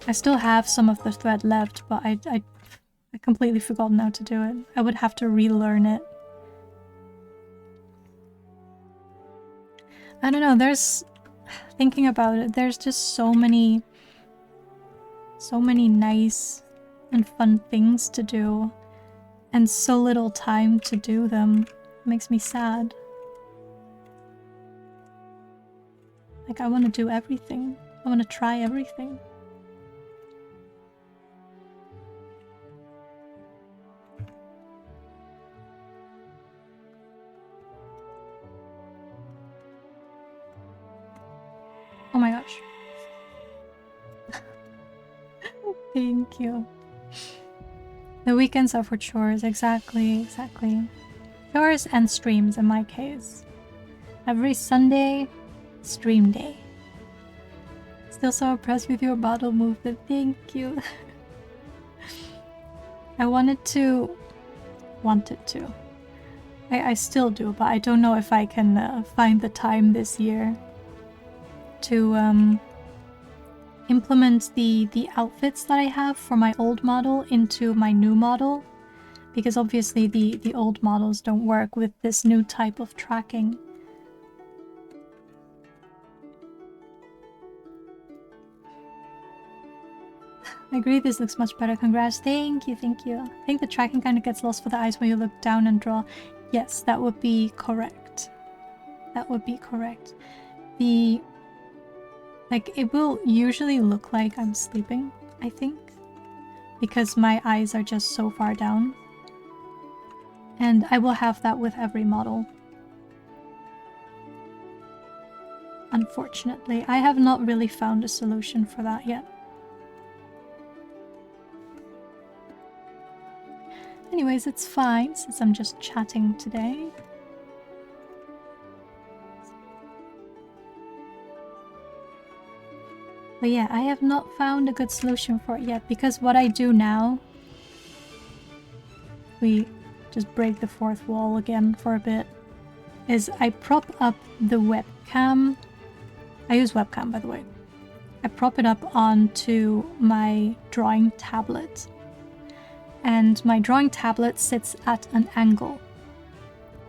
I still have some of the thread left, but I completely forgotten how to do it. I would have to relearn it. I don't know, thinking about it, there's just so many nice and fun things to do, and so little time to do them. It makes me sad. Like, I want to do everything. I want to try everything. Oh my gosh. Thank you. The weekends are for chores, exactly. Chores and streams in my case. Every Sunday, stream day. Still so impressed with your bottle movement. Thank you. I wanted to. I still do, but I don't know if I can find the time this year to implement the outfits that I have for my old model into my new model, because obviously the old models don't work with this new type of tracking. I agree, this looks much better. Congrats. Thank you, thank you. I think the tracking kind of gets lost for the eyes when you look down and draw. Yes, that would be correct. That would be correct. Like, it will usually look like I'm sleeping, I think, because my eyes are just so far down. And I will have that with every model. Unfortunately, I have not really found a solution for that yet. Anyways, it's fine since I'm just chatting today. But yeah, I have not found a good solution for it yet, because what I do now... We just break the fourth wall again for a bit. Is I prop up the webcam. I use webcam, by the way. I prop it up onto my drawing tablet. And my drawing tablet sits at an angle.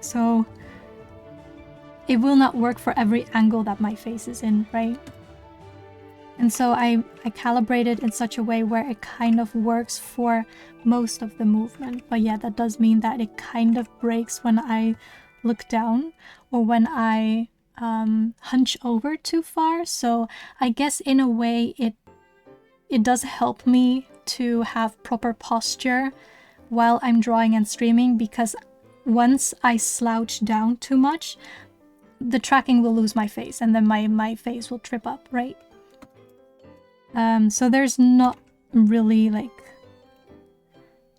So it will not work for every angle that my face is in, right? And so I calibrate it in such a way where it kind of works for most of the movement. But yeah, that does mean that it kind of breaks when I look down or when I hunch over too far. So I guess in a way it does help me to have proper posture while I'm drawing and streaming, because once I slouch down too much, the tracking will lose my face and then my face will trip up, right? So there's not really like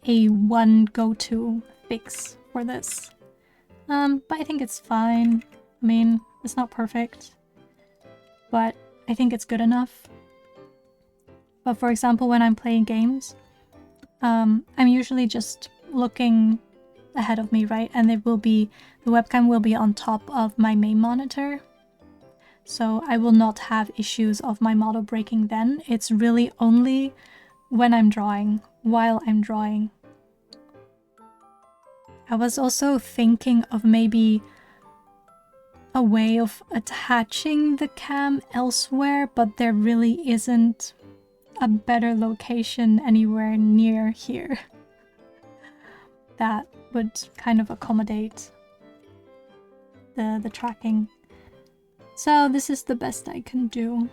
a one go-to fix for this. But I think it's fine. I mean, it's not perfect, but I think it's good enough. But for example, when I'm playing games, I'm usually just looking ahead of me, right? And the webcam will be on top of my main monitor. So I will not have issues of my model breaking then. It's really only when I'm drawing, while I'm drawing. I was also thinking of maybe a way of attaching the cam elsewhere, but there really isn't a better location anywhere near here that would kind of accommodate the tracking. So this is the best I can do.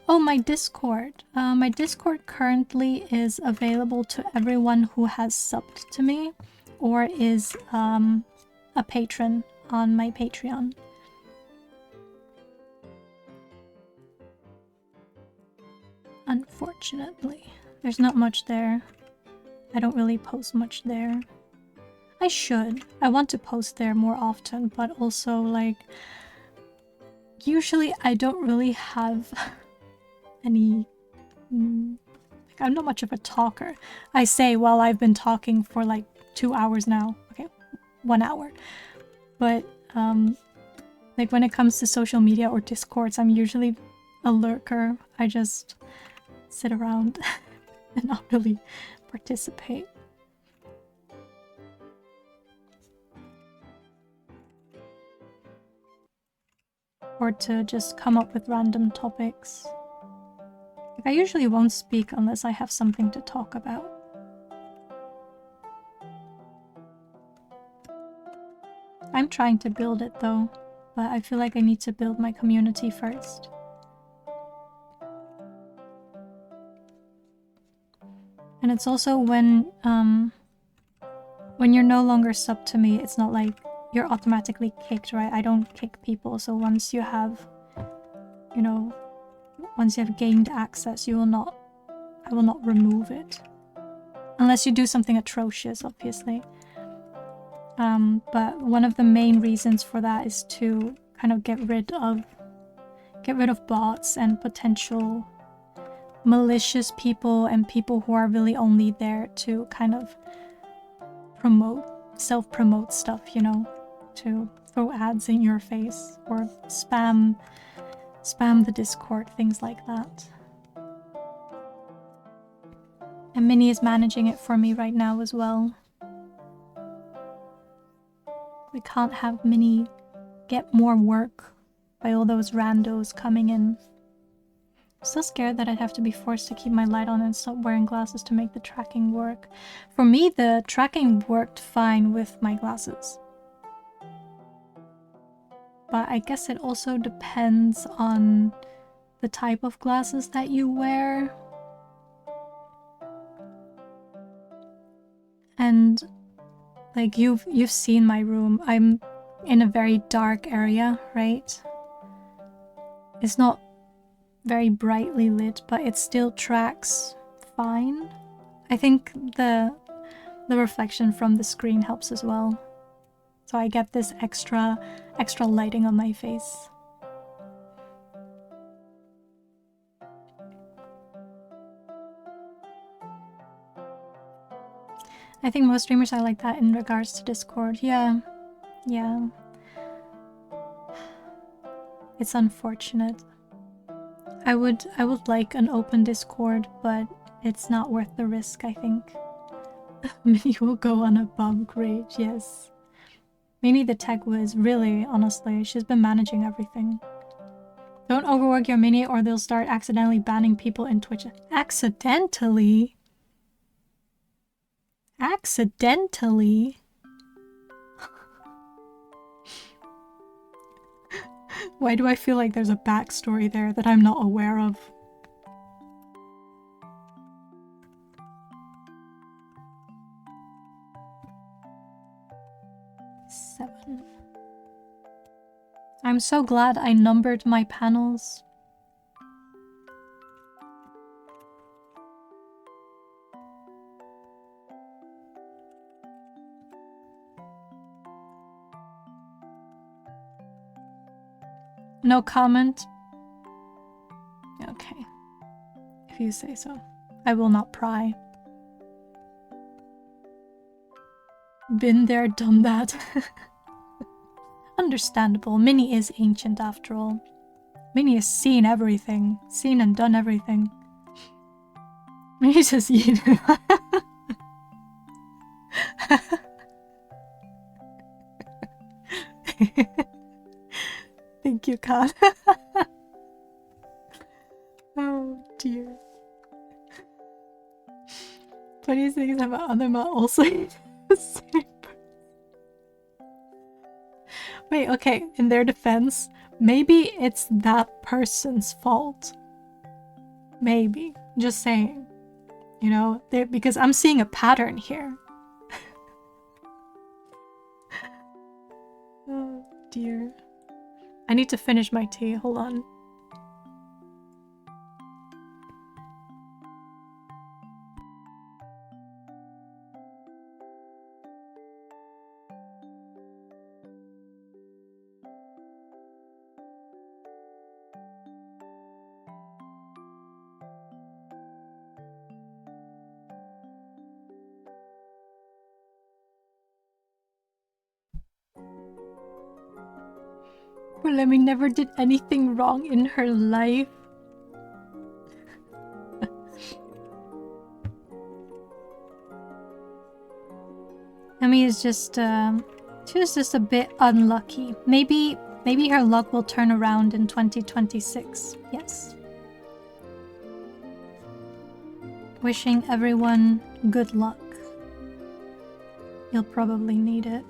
Oh, my Discord. My Discord currently is available to everyone who has subbed to me or is a patron on my Patreon. Unfortunately, there's not much there. I don't really post much there. I should. I want to post there more often, but also, like, usually I don't really have any... like, I'm not much of a talker. I say while I've been talking for like 2 hours now. Okay, 1 hour. But, like, when it comes to social media or Discords, I'm usually a lurker. I just sit around and not really participate. Or to just come up with random topics. Like, I usually won't speak unless I have something to talk about. I'm trying to build it though, but I feel like I need to build my community first. And it's also when you're no longer sub to me, it's not like you're automatically kicked, right? I don't kick people, so once you have, you know, once you have gained access, I will not remove it. Unless you do something atrocious, obviously. But one of the main reasons for that is to kind of get rid of bots and potential malicious people and people who are really only there to kind of self-promote stuff, you know, to throw ads in your face or spam the Discord, things like that. And Minnie is managing it for me right now as well. We can't have Minnie get more work by all those randos coming in. I'm still scared that I'd have to be forced to keep my light on and stop wearing glasses to make the tracking work. For me, the tracking worked fine with my glasses. But I guess it also depends on the type of glasses that you wear. And like you've seen my room. I'm in a very dark area, right? It's not very brightly lit, but it still tracks fine. I think the reflection from the screen helps as well. So I get this extra lighting on my face. I think most streamers are like that in regards to Discord. Yeah. It's unfortunate. I would like an open Discord, but it's not worth the risk, I think. Minnie will go on a bomb grade, yes. Minnie the tech whiz, really, honestly, she's been managing everything. Don't overwork your Minnie or they'll start accidentally banning people in Twitch. Accidentally? Accidentally? Why do I feel like there's a backstory there that I'm not aware of? Seven. I'm so glad I numbered my panels. No comment? Okay. If you say so. I will not pry. Been there, done that. Understandable. Minnie is ancient after all. Minnie has seen everything. Seen and done everything. Minnie says Thank you, Kat. Oh dear. 26 have other ma also the same. Wait, okay, in their defense, maybe it's that person's fault. Maybe. Just saying. You know, because I'm seeing a pattern here. Oh dear. I need to finish my tea, hold on. Lemmy never did anything wrong in her life. Lemmy is just, she was just a bit unlucky. Maybe her luck will turn around in 2026. Yes. Wishing everyone good luck. You'll probably need it.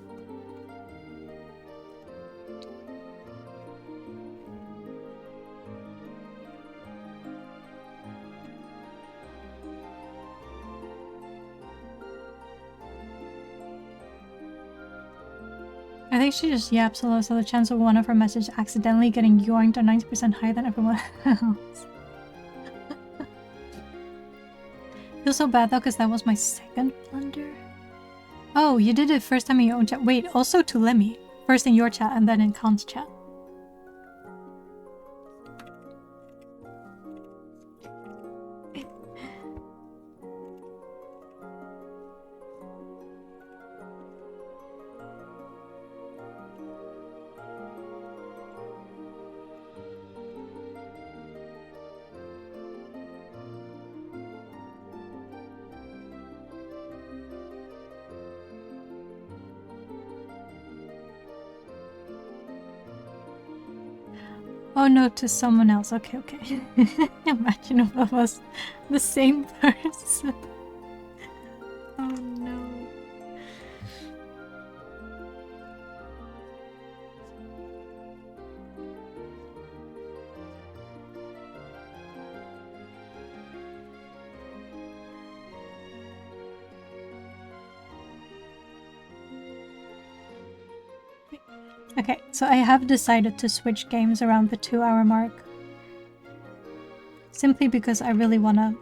I think she just yaps a lot, so the chance of one of her messages accidentally getting yoinked are 90% higher than everyone else. Feel so bad though, because that was my second blunder. Oh, you did it first time in your own chat. Wait, also to Lemmy. First in your chat and then in Khan's chat. Oh no, to someone else. Okay, okay. Imagine if it was the same person. Oh no. Okay, so I have decided to switch games around the 2-hour mark. Simply because I really want to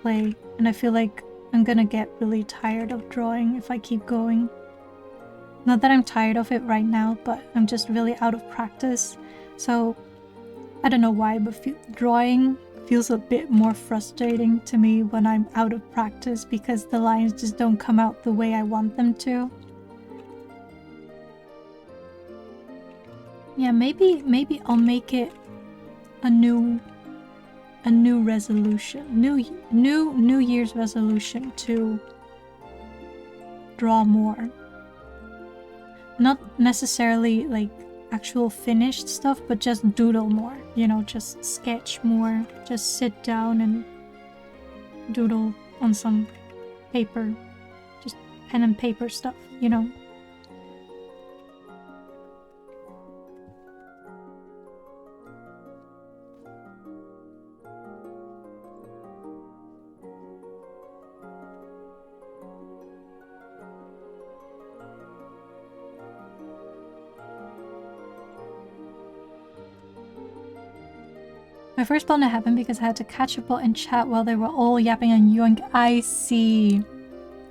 play, and I feel like I'm gonna get really tired of drawing if I keep going. Not that I'm tired of it right now, but I'm just really out of practice. So, I don't know why, but drawing feels a bit more frustrating to me when I'm out of practice because the lines just don't come out the way I want them to. Yeah, maybe I'll make it a new resolution, New Year's resolution to draw more. Not necessarily like actual finished stuff, but just doodle more, you know, just sketch more, just sit down and doodle on some paper, just pen and paper stuff, you know. My first blunder happened because I had to catch a bot in chat while they were all yapping and yoink. I see.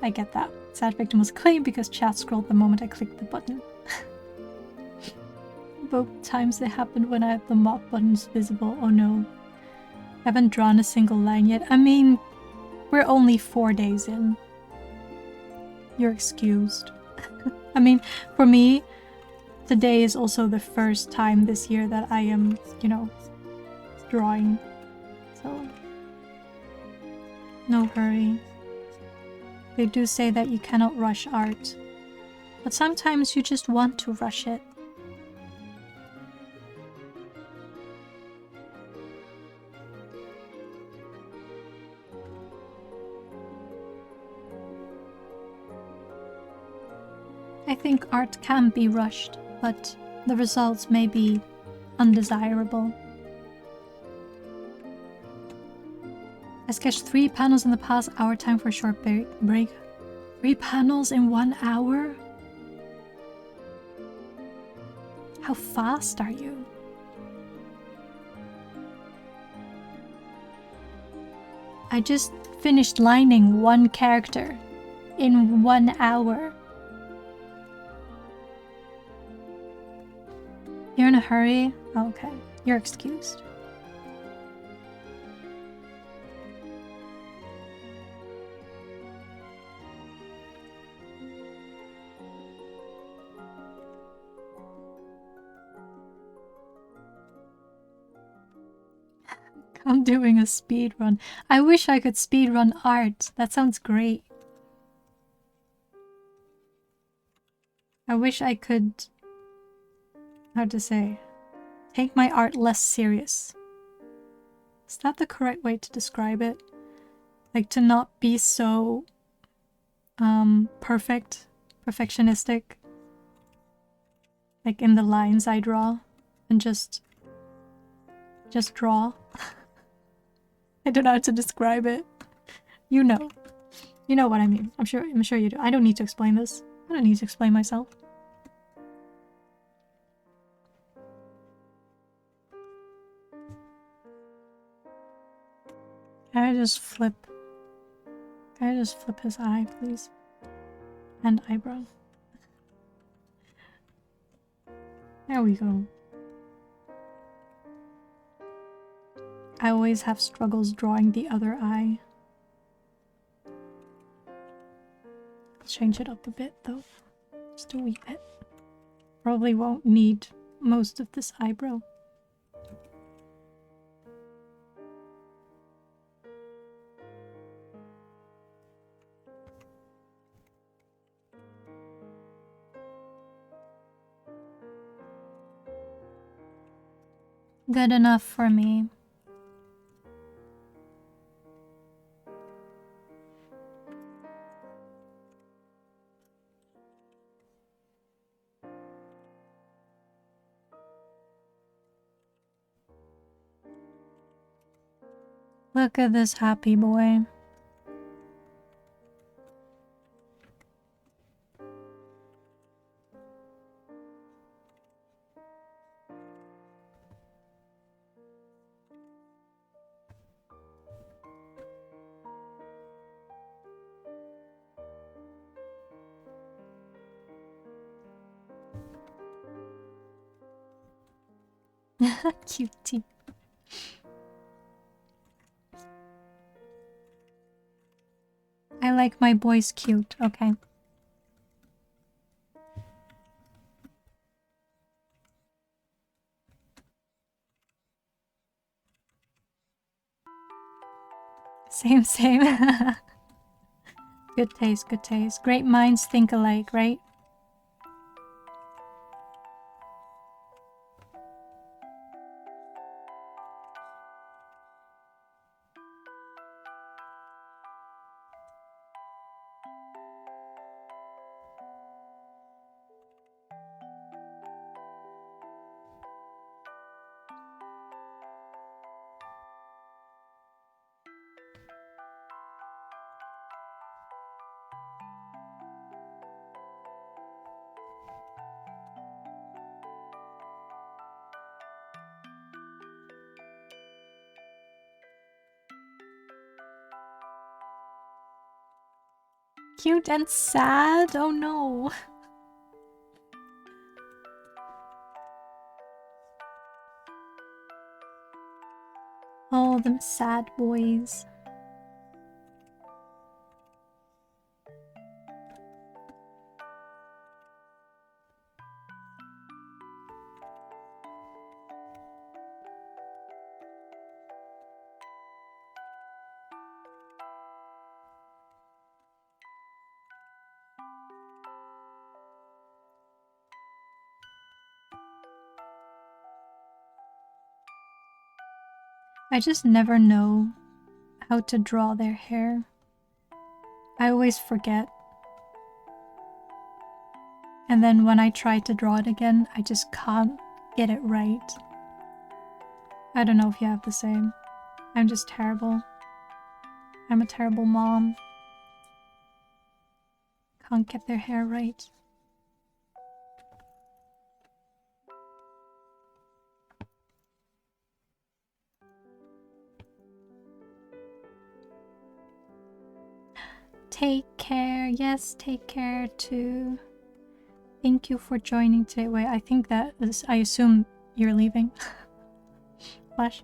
I get that. Sad victim was claimed because chat scrolled the moment I clicked the button. Both times it happened when I had the mock buttons visible. Oh no. I haven't drawn a single line yet. I mean, we're only 4 days in. You're excused. I mean, for me, today is also the first time this year that I am, you know, drawing. So, no hurry. They do say that you cannot rush art, but sometimes you just want to rush it. I think art can be rushed, but the results may be undesirable. I sketched 3 panels in the past hour. Time for a short break. 3 panels in 1 hour? How fast are you? I just finished lining 1 character in 1 hour. You're in a hurry? Oh, okay, you're excused. I'm doing a speed run. I wish I could speed run art. That sounds great. I wish I could, how to say, take my art less serious. Is that the correct way to describe it? Like to not be so perfectionistic. Like in the lines I draw and just draw. I don't know how to describe it. You know what I mean. I'm sure you do. I don't need to explain this. I don't need to explain myself. Can I just flip his eye, please? And eyebrow. There we go. I always have struggles drawing the other eye. Let's change it up a bit though. Just a wee bit. Probably won't need most of this eyebrow. Good enough for me. Look at this happy boy. Cutie. I like my boys cute, okay. Same, same. Good taste, good taste. Great minds think alike, right? Cute and sad? Oh no. Oh, them sad boys. I just never know how to draw their hair. I always forget. And then when I try to draw it again, I just can't get it right. I don't know if you have the same. I'm just terrible. I'm a terrible mom. Can't get their hair right. Take care. Yes, take care too. Thank you for joining today. Wait, I think that is, I assume you're leaving. Flash.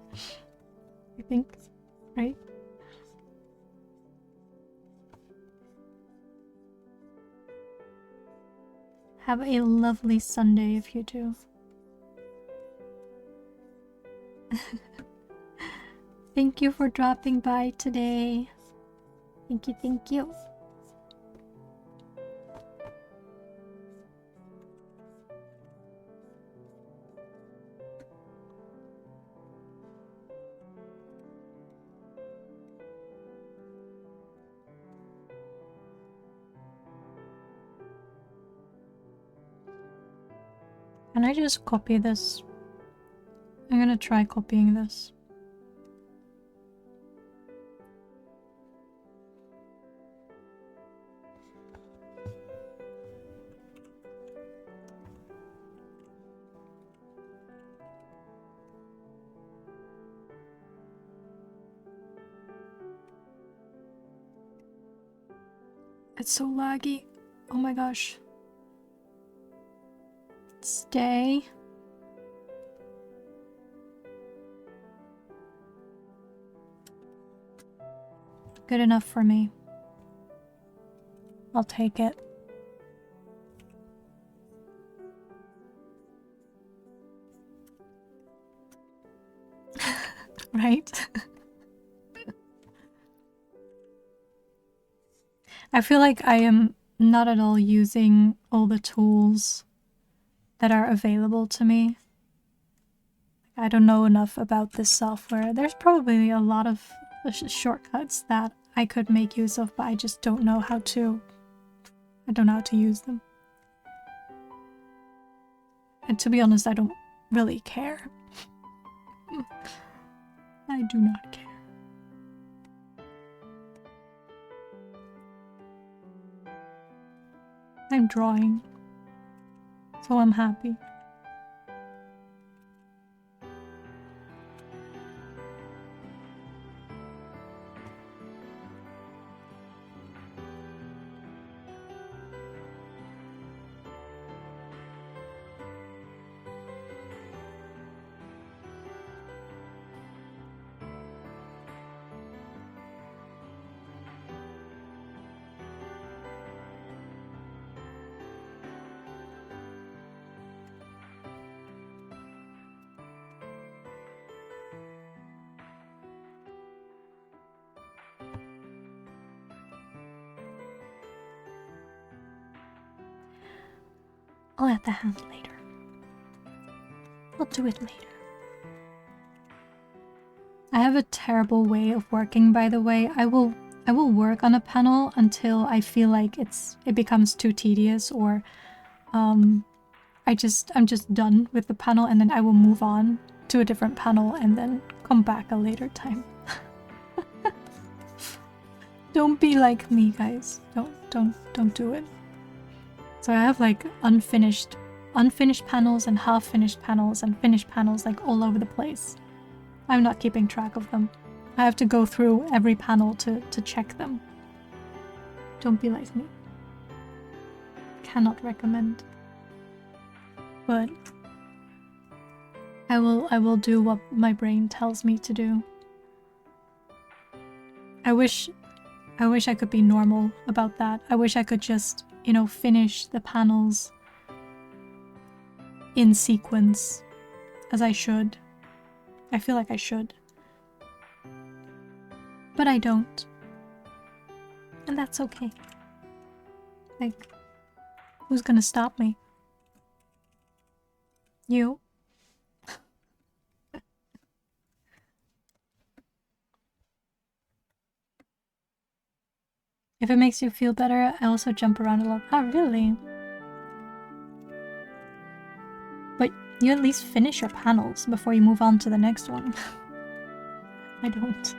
I think, right? Have a lovely Sunday if you do. Thank you for dropping by today. Thank you, thank you. Can I just copy this? I'm gonna try copying this. It's so laggy. Oh my gosh. Stay. Good enough for me. I'll take it. Right? I feel like I am not at all using all the tools that are available to me. I don't know enough about this software. There's probably a lot of shortcuts that I could make use of, but I just don't know how to. I don't know how to use them. And to be honest, I don't really care. I do not care. I'm drawing, so I'm happy. I'll add the hand later. I'll do it later. I have a terrible way of working, by the way. I will work on a panel until I feel like it becomes too tedious, or I'm just done with the panel, and then I will move on to a different panel and then come back a later time. Don't be like me, guys. Don't do it. So I have like unfinished panels and half-finished panels and finished panels like all over the place. I'm not keeping track of them. I have to go through every panel to check them. Don't be like me. Cannot recommend. But I will do what my brain tells me to do. I wish I could be normal about that. I wish I could just, you know, finish the panels in sequence as I should. I feel like I should. But I don't. And that's okay. Like, who's gonna stop me? You? If it makes you feel better, I also jump around a lot. Oh, really? But you at least finish your panels before you move on to the next one. I don't.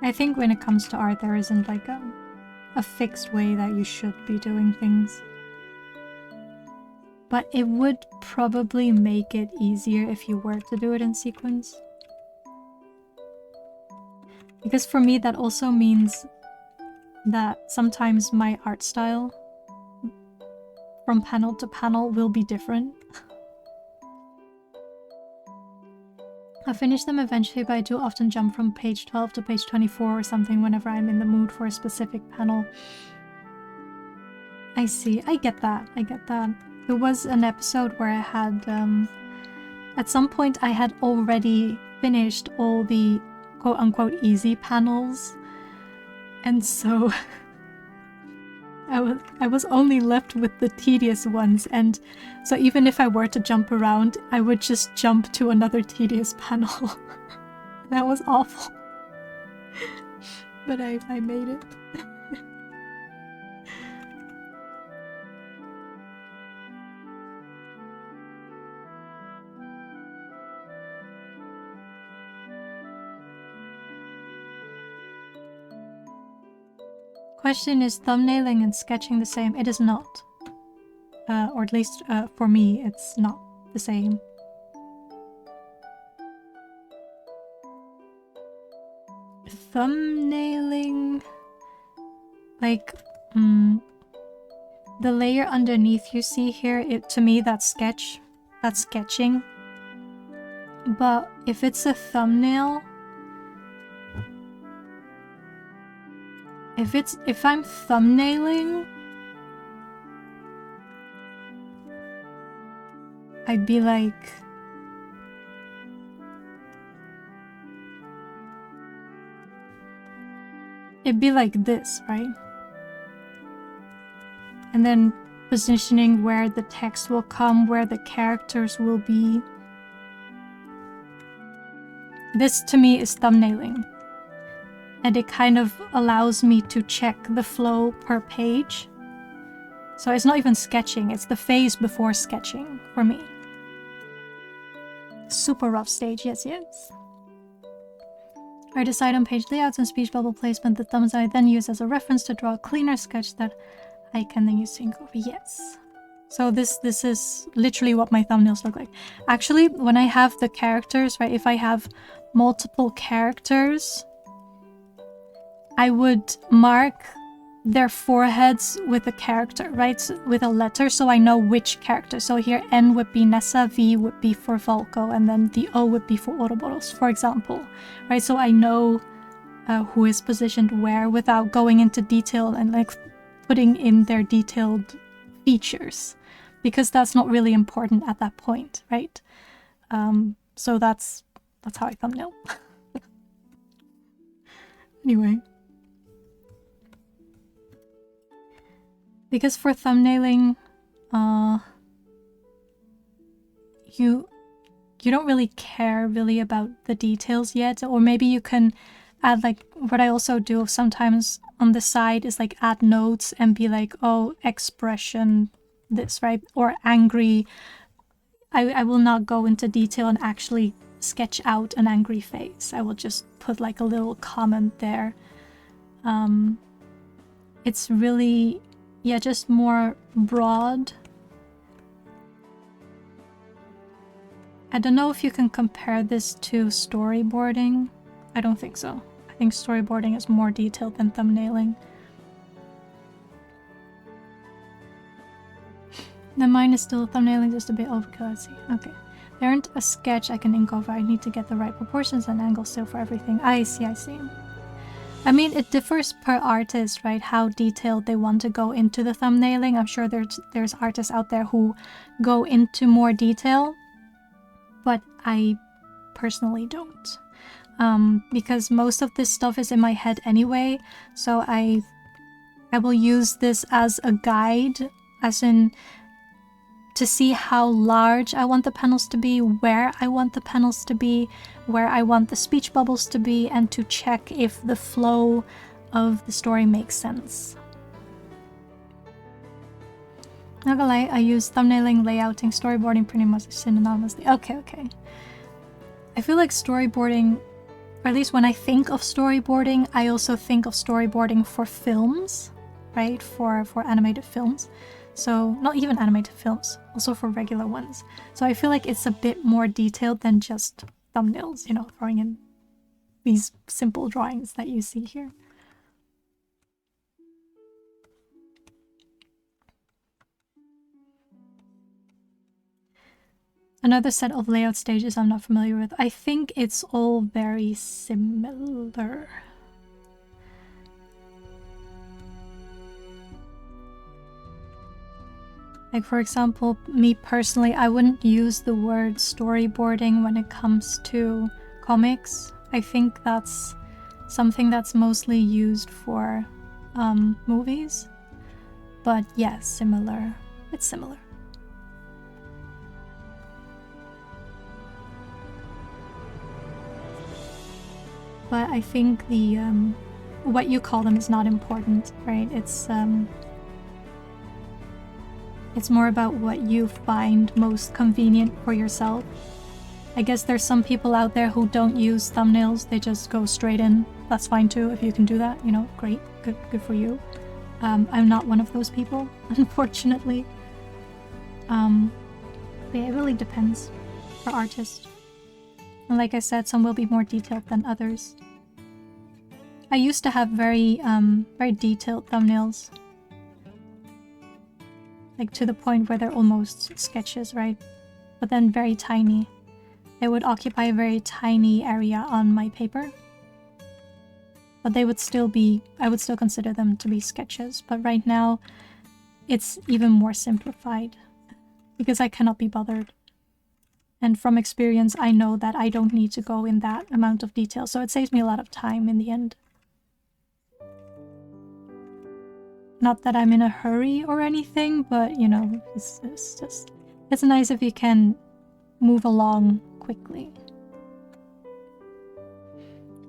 I think when it comes to art, there isn't like a fixed way that you should be doing things. But it would probably make it easier if you were to do it in sequence. Because for me, that also means that sometimes my art style from panel to panel will be different. I finish them eventually, but I do often jump from page 12 to page 24 or something whenever I'm in the mood for a specific panel. I see. I get that. I get that. There was an episode where I had, at some point I had already finished all the quote-unquote easy panels, and so I was only left with the tedious ones, and so even if I were to jump around, I would just jump to another tedious panel. That was awful. But I made it. Question is thumbnailing and sketching the same? It is not. Or at least for me, it's not the same. Thumbnailing, like, the layer underneath you see here, to me that's sketching. But if it's a thumbnail, if I'm thumbnailing, I'd be like, it'd be like this, right? And then positioning where the text will come, where the characters will be. This to me is thumbnailing. And it kind of allows me to check the flow per page. So it's not even sketching, it's the phase before sketching for me. Super rough stage, yes. I decide on page layouts and speech bubble placement. The thumbs I then use as a reference to draw a cleaner sketch that I can then use to ink over. Yes. So this is literally what my thumbnails look like. Actually, when I have the characters, right, if I have multiple characters, I would mark their foreheads with a character, right? With a letter, so I know which character. So here N would be Nessa, V would be for Volko, and then the O would be for Ouroboros, for example, right? So I know who is positioned where without going into detail and like putting in their detailed features, because that's not really important at that point, right? So that's how I thumbnail. Anyway. Because for thumbnailing, you don't really care really about the details yet, or maybe you can add, like, what I also do sometimes on the side is like add notes and be like, oh, expression this, right? Or angry. I will not go into detail and actually sketch out an angry face. I will just put like a little comment there. It's really, yeah, just more broad. I don't know if you can compare this to storyboarding. I don't think so. I think storyboarding is more detailed than thumbnailing. The mine is still thumbnailing, just a bit overkill, I see. Okay. There aren't a sketch I can ink over. I need to get the right proportions and angles still for everything. I see, I see. I mean, it differs per artist, right? How detailed they want to go into the thumbnailing. I'm sure there's artists out there who go into more detail, but I personally don't. Because most of this stuff is in my head anyway, so I will use this as a guide, as in to see how large I want the panels to be, where I want the panels to be, where I want the speech bubbles to be, and to check if the flow of the story makes sense. Not gonna lie, I use thumbnailing, layouting, storyboarding pretty much synonymously. Okay. I feel like storyboarding, or at least when I think of storyboarding, I also think of storyboarding for films, right? For animated films. So, not even animated films, also for regular ones. So I feel like it's a bit more detailed than just thumbnails, you know, throwing in these simple drawings that you see here. Another set of layout stages I'm not familiar with. I think it's all very similar. Like, for example, me personally, I wouldn't use the word storyboarding when it comes to comics. I think that's something that's mostly used for movies. But yeah, similar. It's similar. But I think the what you call them is not important, right? It's more about what you find most convenient for yourself. I guess there's some people out there who don't use thumbnails, they just go straight in that's fine too. If you can do that, you know, great, good for you. I'm not one of those people, unfortunately. But yeah, it really depends for artists. And like I said, some will be more detailed than others. I used to have very detailed thumbnails. Like to the point where they're almost sketches, right? But then very tiny. They would occupy a very tiny area on my paper. But they would still be, I would still consider them to be sketches. But right now, it's even more simplified. Because I cannot be bothered. And from experience, I know that I don't need to go in that amount of detail. So it saves me a lot of time in the end. Not that I'm in a hurry or anything, but you know, it's nice if you can move along quickly.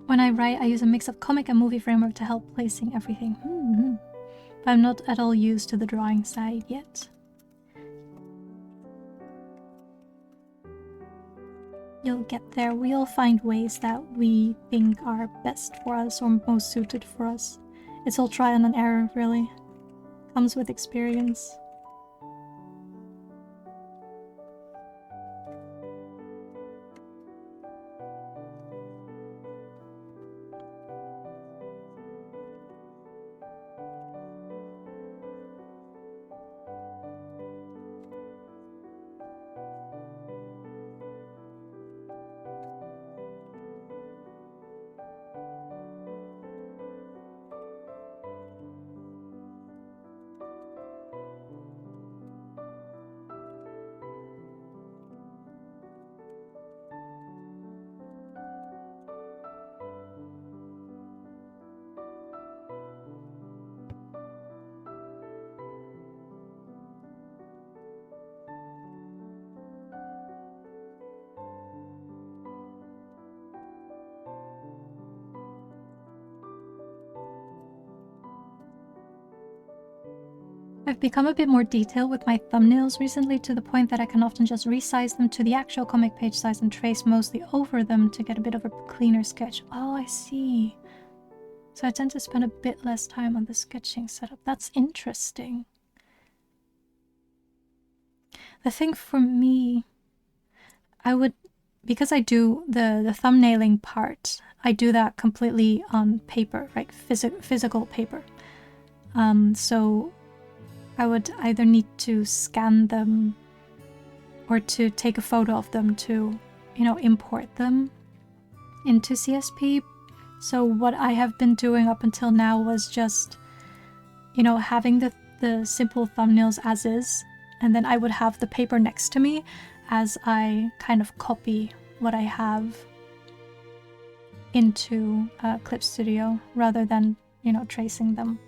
When I write, I use a mix of comic and movie framework to help placing everything. But I'm not at all used to the drawing side yet. You'll get there. We'll find ways that we think are best for us or most suited for us. It's all trial and error, really. Comes with experience. I've become a bit more detailed with my thumbnails recently to the point that I can often just resize them to the actual comic page size and trace mostly over them to get a bit of a cleaner sketch. Oh, I see. So I tend to spend a bit less time on the sketching setup. That's interesting. The thing for me, because I do the thumbnailing part, I do that completely on paper, right? Physical paper. So I would either need to scan them or to take a photo of them to, you know, import them into CSP. So what I have been doing up until now was just, you know, having the simple thumbnails as is, and then I would have the paper next to me as I kind of copy what I have into Clip Studio rather than, you know, tracing them.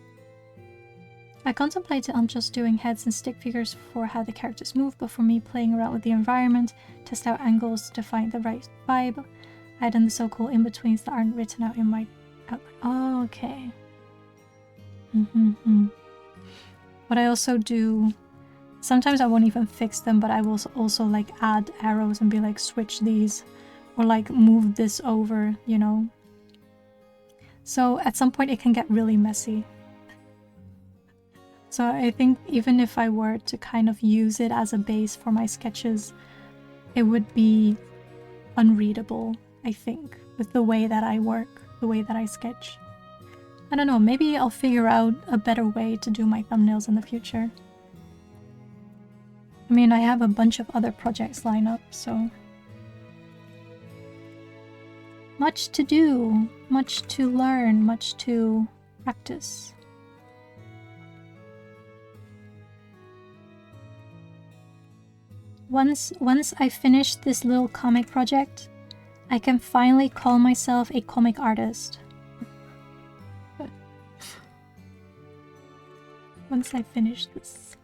I contemplated on just doing heads and stick figures for how the characters move, but for me, playing around with the environment, test out angles to find the right vibe, I done the so-called in-betweens that aren't written out in my outline. Oh, okay. What I also do, sometimes I won't even fix them, but I will also like add arrows and be like, switch these, or like move this over, you know? So at some point it can get really messy. So I think even if I were to kind of use it as a base for my sketches, it would be unreadable, I think, with the way that I work, the way that I sketch. I don't know, maybe I'll figure out a better way to do my thumbnails in the future. I mean, I have a bunch of other projects lined up, so... much to do, much to learn, much to practice. Once I finish this little comic project, I can finally call myself a comic artist. Once I finish this.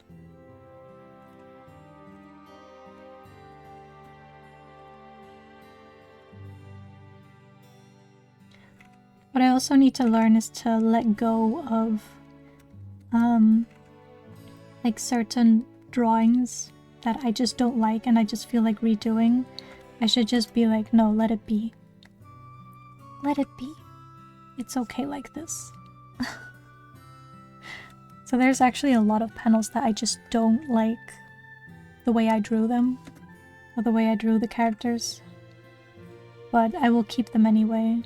What I also need to learn is to let go of like certain drawings that I just don't like and I just feel like redoing. I should just be like, no, let it be. Let it be. it's okay like this. So there's actually a lot of panels that I just don't like the way I drew them, or the way I drew the characters. But I will keep them anyway.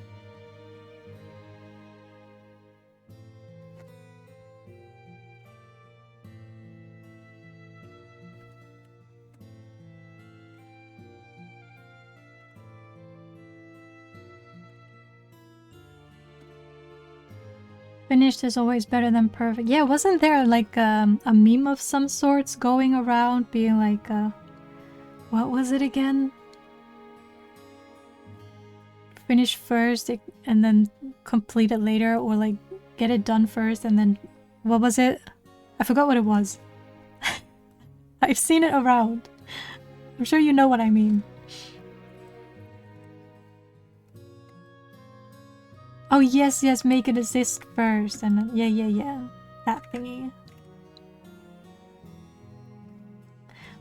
Finished is always better than perfect. Yeah, wasn't there like a meme of some sorts going around being like, what was it again? Finish first and then complete it later, or like get it done first and then, what was it? I forgot what it was. I've seen it around. I'm sure you know what I mean. Oh yes, yes, make it assist first, and then, yeah, that thingy.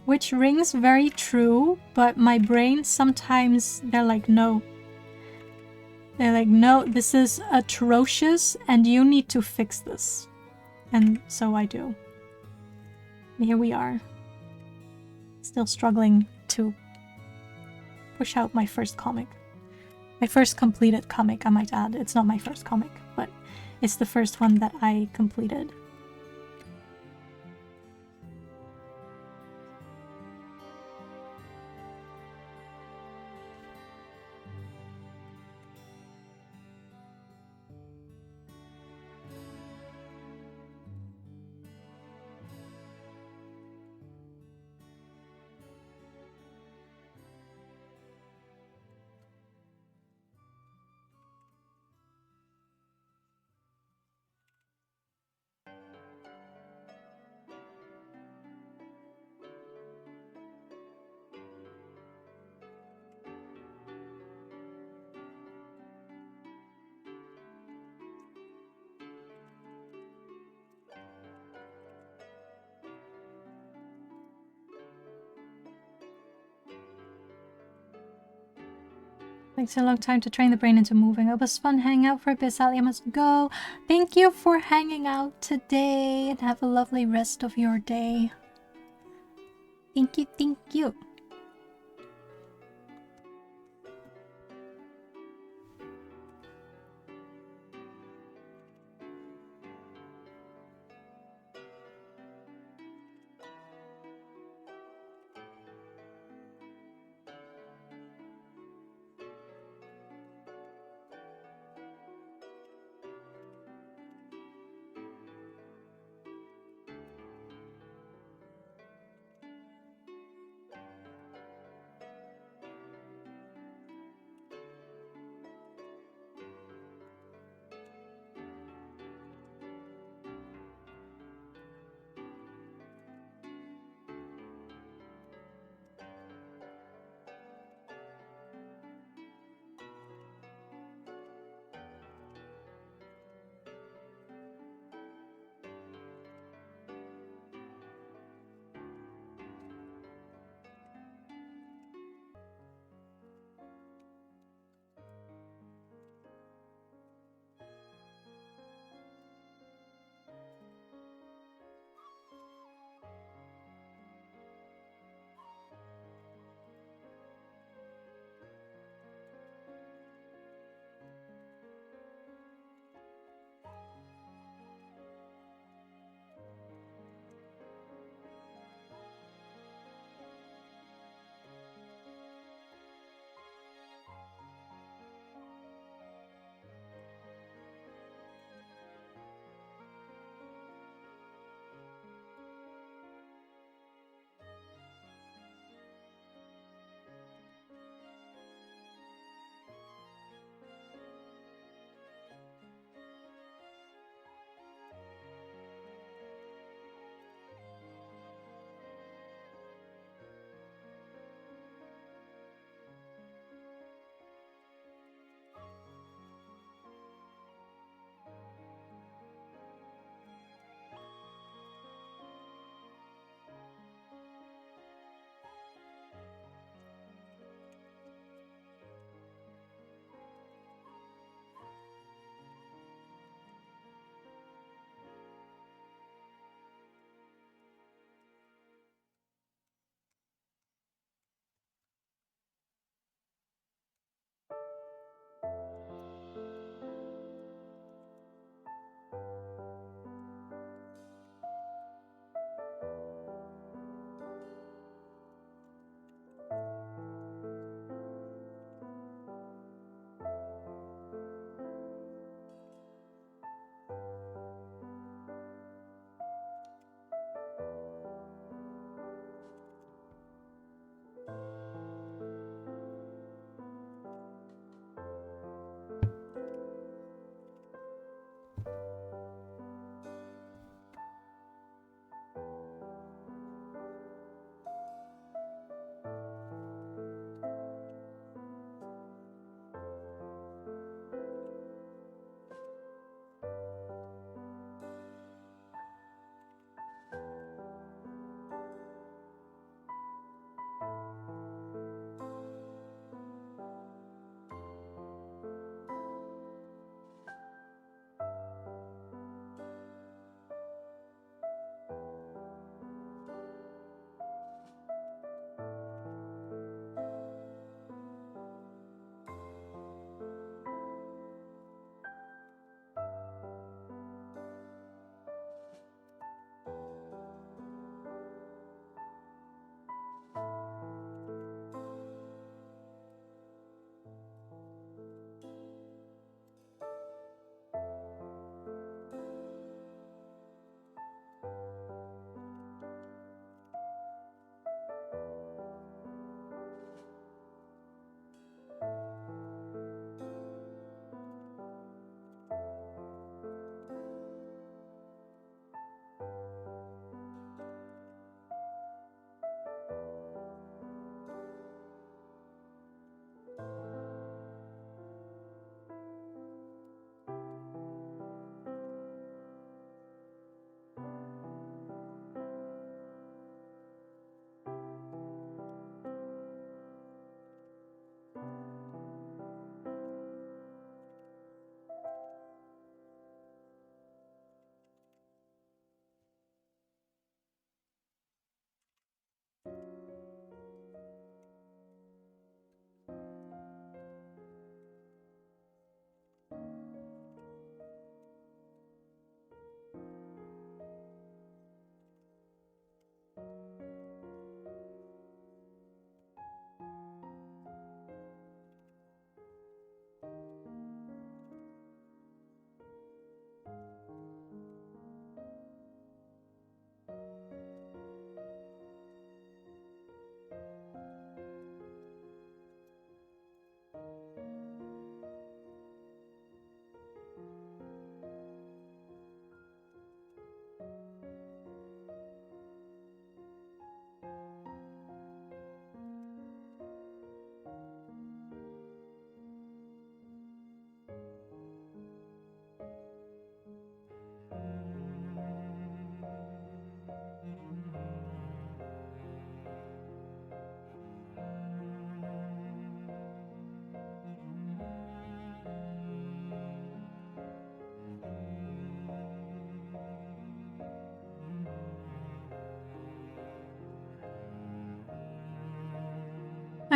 Which rings very true, but my brain sometimes, they're like, no. They're like, no, this is atrocious, and you need to fix this. And so I do. And here we are. Still struggling to push out my first comic. My first completed comic, I might add. It's not my first comic, but it's the first one that I completed. Takes a long time to train the brain into moving. It was fun hanging out for a bit. Sally, I must go. Thank you for hanging out today, and have a lovely rest of your day. Thank you, thank you.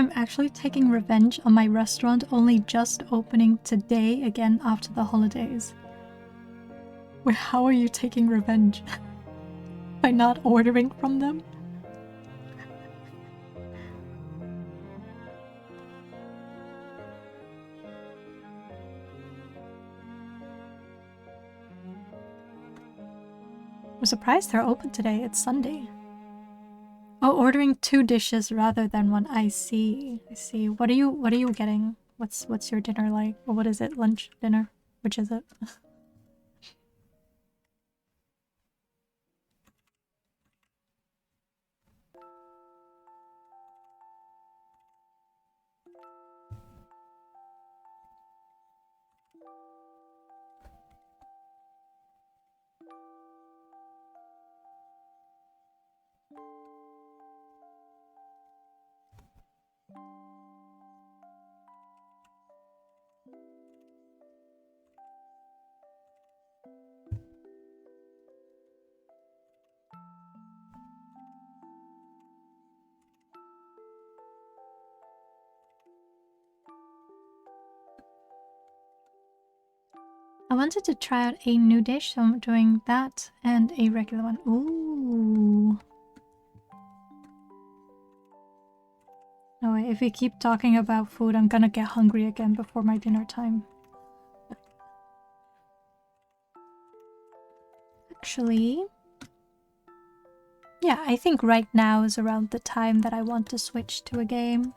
I'm actually taking revenge on my restaurant only just opening today again after the holidays. Wait, how are you taking revenge? By not ordering from them? I'm surprised they're open today. It's Sunday. Oh, ordering 2 dishes rather than one. I see. I see. What are you getting? What's your dinner like? Or what is it? Lunch, dinner? Which is it? I wanted to try out a new dish, so I'm doing that and a regular one. Ooh. No way, if we keep talking about food, I'm gonna get hungry again before my dinner time. Actually... yeah, I think right now is around the time that I want to switch to a game.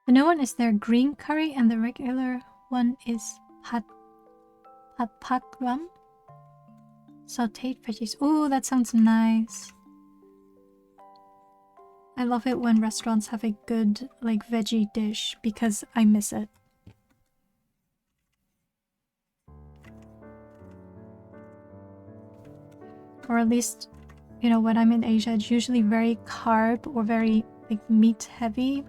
The new one is their green curry and the regular one is pad pakram. Sauteed veggies. Ooh, that sounds nice. I love it when restaurants have a good, like, veggie dish because I miss it. Or at least, you know, when I'm in Asia, it's usually very carb or very, like, meat heavy.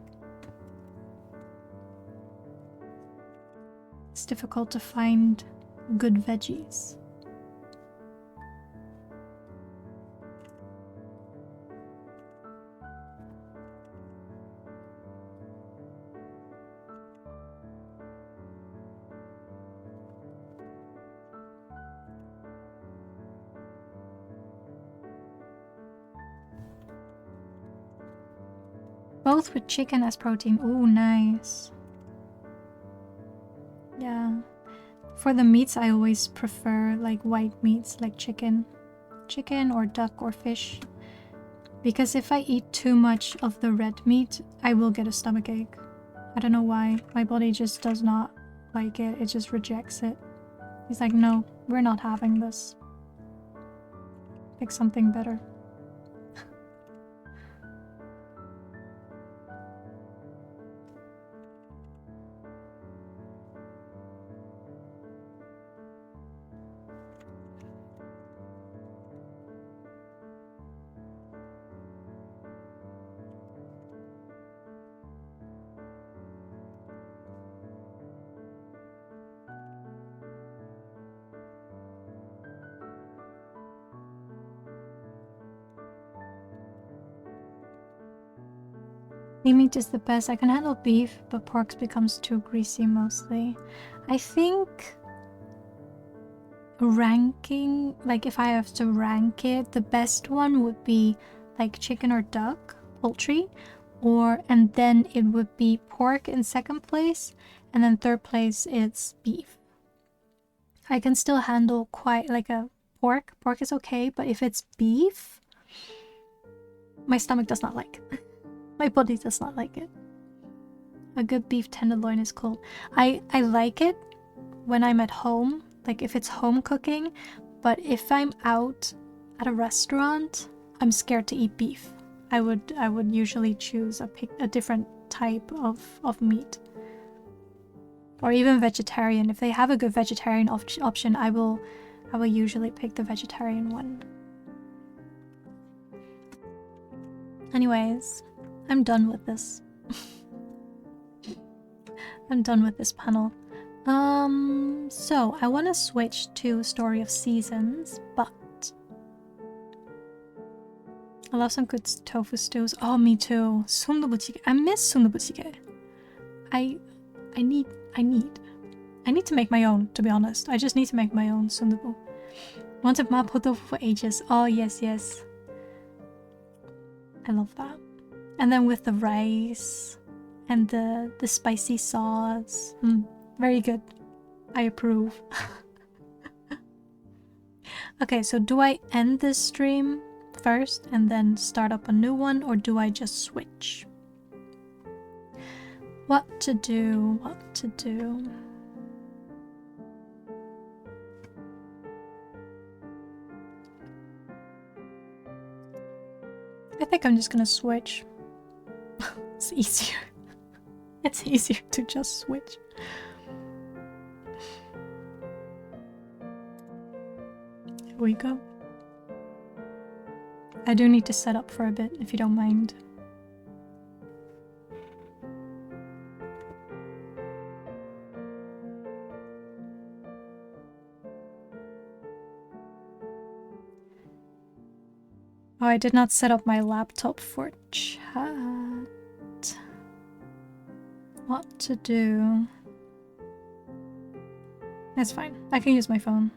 It's difficult to find good veggies. Both with chicken as protein. Ooh, nice. Yeah. For the meats, I always prefer like white meats, like chicken. Chicken or duck or fish. Because if I eat too much of the red meat, I will get a stomachache. I don't know why. My body just does not like it. It just rejects it. He's like, no, we're not having this. Pick something better. Lean meat is the best. I can handle beef, but pork becomes too greasy mostly. I think ranking, like if I have to rank it, the best one would be like chicken or duck, poultry, and then it would be pork in second place, and then third place it's beef. I can still handle quite like a pork. Pork is okay, but if it's beef, my stomach does not like it. My body does not like it. A good beef tenderloin is cool. I like it when I'm at home, like if it's home cooking, but if I'm out at a restaurant, I'm scared to eat beef. I would usually choose a different type of meat. Or even vegetarian. If they have a good vegetarian option, I will I will usually pick the vegetarian one. Anyways, I'm done with this. I'm done with this panel. So I want to switch to Story of Seasons, but I love some good tofu stews. Oh, me too. 순두부찌개. I miss 순두부찌개. I need to make my own, to be honest. I just need to make my own sundubu. Wanted mapo tofu for ages. Oh, yes, yes. I love that. And then with the rice and the spicy sauce. Very good. I approve. Okay, so do I end this stream first and then start up a new one, or do I just switch? What to do? What to do? I think I'm just gonna switch. It's easier. It's easier to just switch. Here we go. I do need to set up for a bit, if you don't mind. Oh, I did not set up my laptop for chat. What to do? That's fine. I can use my phone.